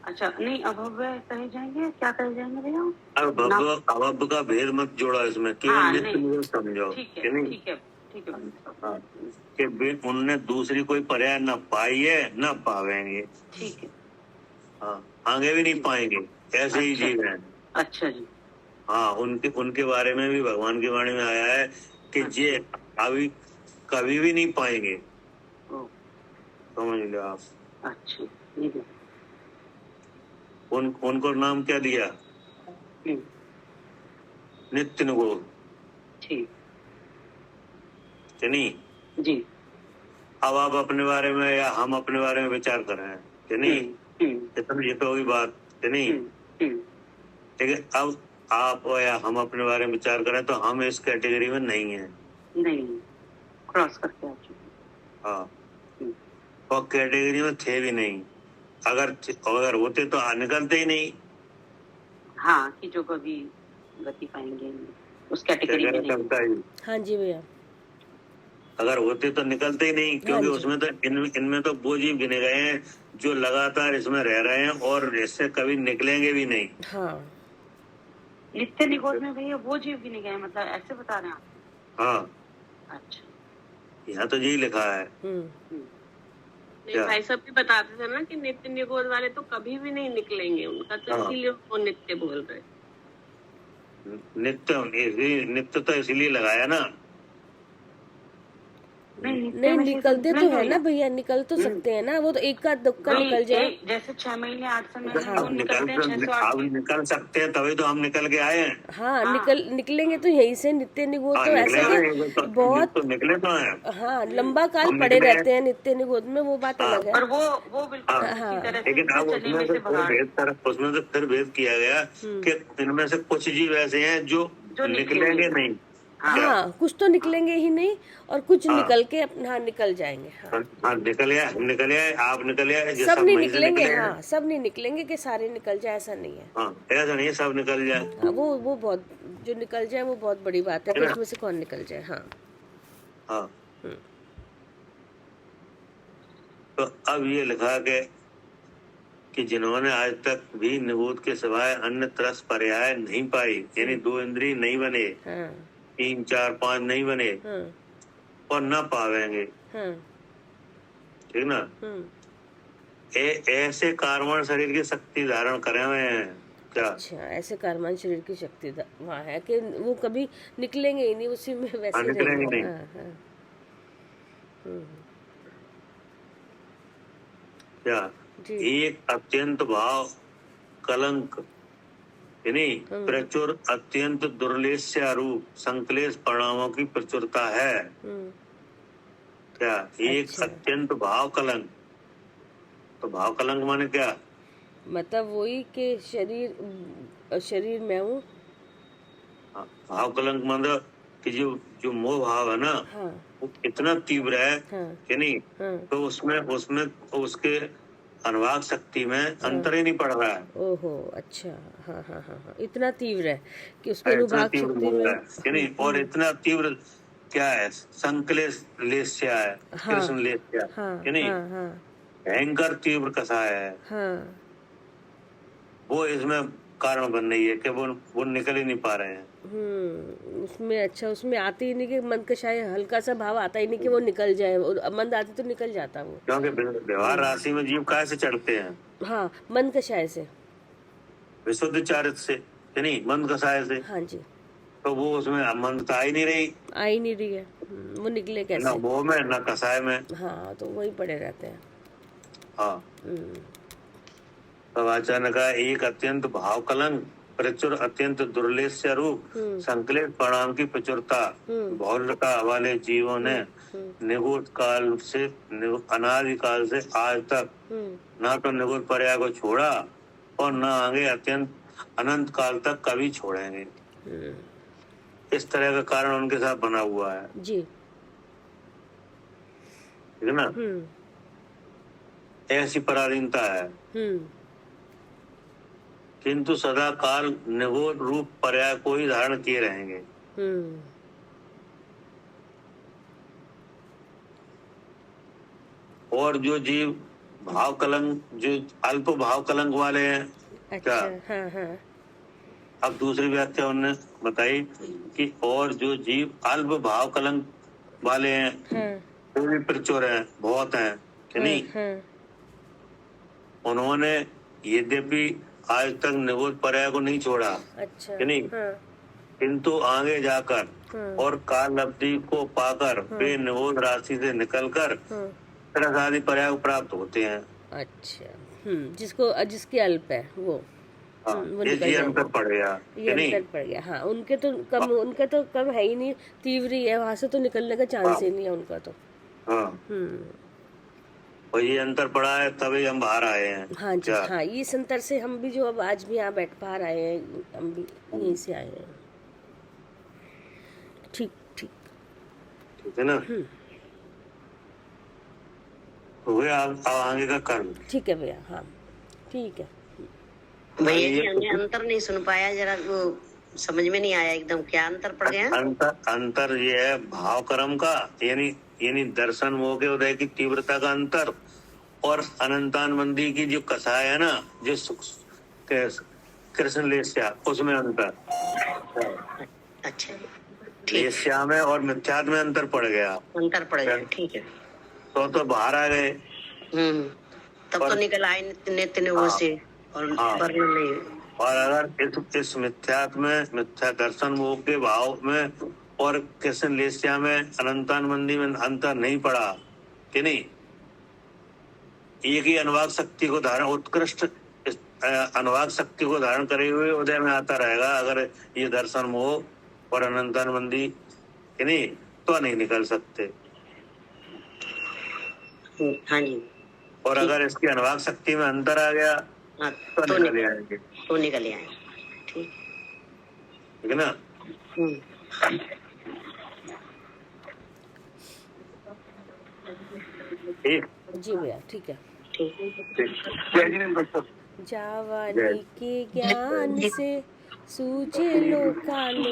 अच्छा, नहीं, अभव्य कहे जाएंगे, क्या कहे जाएंगे भैया? अभव्य का भेद मत जोड़ो इसमें, केवल नित्य निगोद समझो, कि नहीं। ठीक है, कि उनने दूसरी कोई पर्याय न पाई है, न पावेंगे, ठीक है। हाँ, आगे भी नहीं पाएंगे, ऐसे ही जीव हैं। अच्छा जी। हाँ, उनके बारे में भी भगवान की वाणी में आया है कि ये अभी कभी भी नहीं पाएंगे, समझ लो आप। अच्छा, उनको नाम क्या दिया? नित्य निगोद, ठीक, नहीं जी। अब आप अपने बारे में या हम अपने बारे में विचार कर रहे हैं, कि नहीं, ये तो होगी बात, कि नहीं। ठीक है, अब आप या हम अपने बारे में विचार करें तो हम इस कैटेगरी में नहीं है, नहीं, क्रॉस करके आ चुके। हाँ, और कैटेगरी में थे भी नहीं, अगर होते तो निकलते ही नहीं। हाँ, कि जो कभी गति पाएंगे उस कैटेगरी में नहीं। हाँ जी भैया, अगर होते तो निकलते ही नहीं, क्योंकि उसमें तो इनमें तो वो जीव गिने गए हैं जो लगातार इसमें रह रहे हैं और इससे कभी निकलेंगे भी नहीं। हाँ, नित्य निगोद में भैया वो जीव गिने गए, मतलब ऐसे बता रहे हैं आप? हाँ, अच्छा, यहाँ तो यही लिखा है। नहीं, भाई सब भी बताते थे ना कि नित्य निगोद वाले तो कभी भी नहीं निकलेंगे, उनका तो इसीलिए वो नित्य बोल रहे। नित्य तो इसीलिए लगाया ना। नहीं, निकलते तो है ना भैया, निकल तो सकते हैं ना, वो तो एक का दुक्का निकल जाए। जैसे 6 महीने 8 महीने निकल सकते हैं, तभी तो हम निकल के आए हैं। हाँ, निकलेंगे तो यहीं से। नित्य निगोद तो ऐसे बहुत निकले तो हैं। हाँ, लंबा काल पड़े रहते हैं नित्य निगोद में, वो बात अलग है। और वो बिल्कुल लेकिन अब उसमें से फिर भेद किया गया कि इनमें से कुछ जीव ऐसे हैं जो निकलेंगे नहीं। हाँ, कुछ तो निकलेंगे ही नहीं और कुछ निकल के अपना निकल जाएंगे। हाँ, निकल आए, आप निकले आए, सब नहीं निकलेंगे। हाँ, सब नहीं निकलेंगे कि सारे निकल जाए, ऐसा नहीं है। हाँ, ऐसा नहीं है सब निकल जाए। हाँ, वो बहुत, जो निकल जाए वो बहुत बड़ी बात है, उसमें से कौन निकल जाए। हाँ, हाँ। तो अब ये लिखा के कि जिन्होंने आज तक भी निगोद के सिवाय अन्य त्रस पर्याय नहीं पाई, यानी 2 इंद्रिय नहीं बने, 3, 4, 5 नहीं बने, और न पावेंगे, ठीक ना। ऐसे कार्बन शरीर की शक्ति धारण करे हुए हैं। क्या? अच्छा, ऐसे कार्बन शरीर की शक्ति वहाँ है कि वो कभी निकलेंगे ही नहीं, उसी में वैसे निकलेंगे नहीं। क्या? एक अत्यंत भाव कलंक, यानी प्रचुर अत्यंत दुर्लेश्य रूप संकलेश परिणामों की प्रचुरता है। क्या एक अच्छा। अत्यंत भाव कलंक। तो भाव कलंक माने क्या? मतलब वही कि शरीर मैं हूँ। भाव कलंक मतलब कि जो जो मोह भाव है ना, हाँ वो इतना तीव्र है हाँ कि नहीं, हाँ तो उसमें उसमें उसके अनुवाद शक्ति में अंतर ही नहीं पड़ रहा है। ओहो अच्छा। हाँ हाँ हाँ हाँ, इतना तीव्र है कि उसके इतना अनुभाग तीव्र शक्ति मोह में। है कि नहीं, और इतना तीव्र क्या है, संकलेश लेस्या है, हाँ कृष्ण लेस्या हाँ कि नहीं, हाँ हाँ भयंकर तीव्र कसाय है। हाँ। वो इसमें कारण बन रही है कि वो निकल ही नहीं पा रहे हैं। उसमें अच्छा, उसमें आते ही नहीं कि मन का शायद हल्का सा भाव आता ही नहीं कि वो निकल जाए, और मन आते तो निकल जाता वो। क्योंकि व्यवहार राशि में जीव काय से चढ़ते हैं? हाँ, मन का शायद से। विशुद्ध चारित्र से कि नहीं, मंद कसाय से। हाँ जी, तो वो उसमें मंदता आ ही नहीं रही, आ ही नहीं रही है। वो निकले न कैसे? मोह में न कसाय में। हाँ, तो वही पड़े रहते हैं। हाँ, तब आचार्य ने कहा एक अत्यंत भाव कलंक प्रचुर अत्यंत दुर्लेस्य रूप संकलित परिणाम की प्रचुरता भौतिकता वाले जीवों ने निगूढ़ काल से अनादि काल से आज तक न तो निगूढ़ पर्याय को छोड़ा और न आगे अत्यंत अनंत काल तक कभी छोड़ेंगे। इस तरह का कारण उनके साथ बना हुआ है जी। ठीक है ना, ऐसी पराधीनता है, किंतु सदा काल निगूढ़ रूप पर्याय को ही धारण किए रहेंगे। और जो जीव भाव कलंक, जो अल्प भाव कलंक वाले हैं, अच्छा, हाँ हाँ। अब दूसरी व्याख्या उन्होंने बताई कि और जो जीव अल्प भाव कलंक वाले हैं, वो भी प्रचुर हैं, बहुत हैं कि नहीं, उन्होंने यद्यपि आज तक निगूढ़ पर्याय को नहीं छोड़ा, अच्छा, कि नहीं, किंतु आगे जाकर और काल अवधि को पाकर वे निगूढ़ राशि से निकलकर रस आदि पर्याय को प्राप्त होते हैं। अच्छा, जिसके अल्प है वो। हाँ, वो ये निकल अंतर पड़ गया, ये अंतर पड़ गया। हाँ, उनका तो कम है ही नहीं, तीव्र ही है, वहां से तो निकलने का चांस ही नहीं है उनका तो। हाँ, और ये अंतर पड़ा है तभी हम बाहर आए हैं। हाँ जी, हाँ, इस अंतर से हम भी जो अब आज भी यहाँ बाहर आए हैं, हम भी यहीं से आए हैं। ठीक ठीक ठीक है ना, हो गया। अब आगे का कर्म। ठीक है भैया, हाँ ठीक है भैया जी, हमने अंतर नहीं सुन पाया, जरा वो समझ में नहीं आया एकदम, क्या अंतर पड़ गया? अंतर ये है भाव कर्म का, यानी दर्शन मोह के उदय की तीव्रता का अंतर, और अनंतानबंदी की जो कसाय है ना, जो कृष्ण लेस्या, उसमें अंतर। अच्छा, लेस्या में और मिथ्यात्व में अंतर पड़ गया। अंतर पड़ गया, ठीक है। तो बाहर आ गए, तब तो निकल आए नित्य वो से, और नहीं। और अगर इस मिथ्यात्व में, मिथ्या दर्शन मोह के भाव में और कृष्ण लेस्या में, अनंतानबंदी में अंतर नहीं पड़ा कि नहीं, एक ही अनुवाद शक्ति को धारण, उत्कृष्ट अनुवाद शक्ति को धारण करे हुए उदय में आता रहेगा। अगर ये दर्शन मोह और अनंतानबंदी कि नहीं, तो नहीं निकल सकते। हाँ जी। और अगर इसकी अनुवाद शक्ति में अंतर आ गया, तो निकल आएंगे, तो निकल आएंगे। ठीक है ना। ठीक जी भैया, ठीक है। ठीक। जावानी के ज्ञान से सूझे लोकालो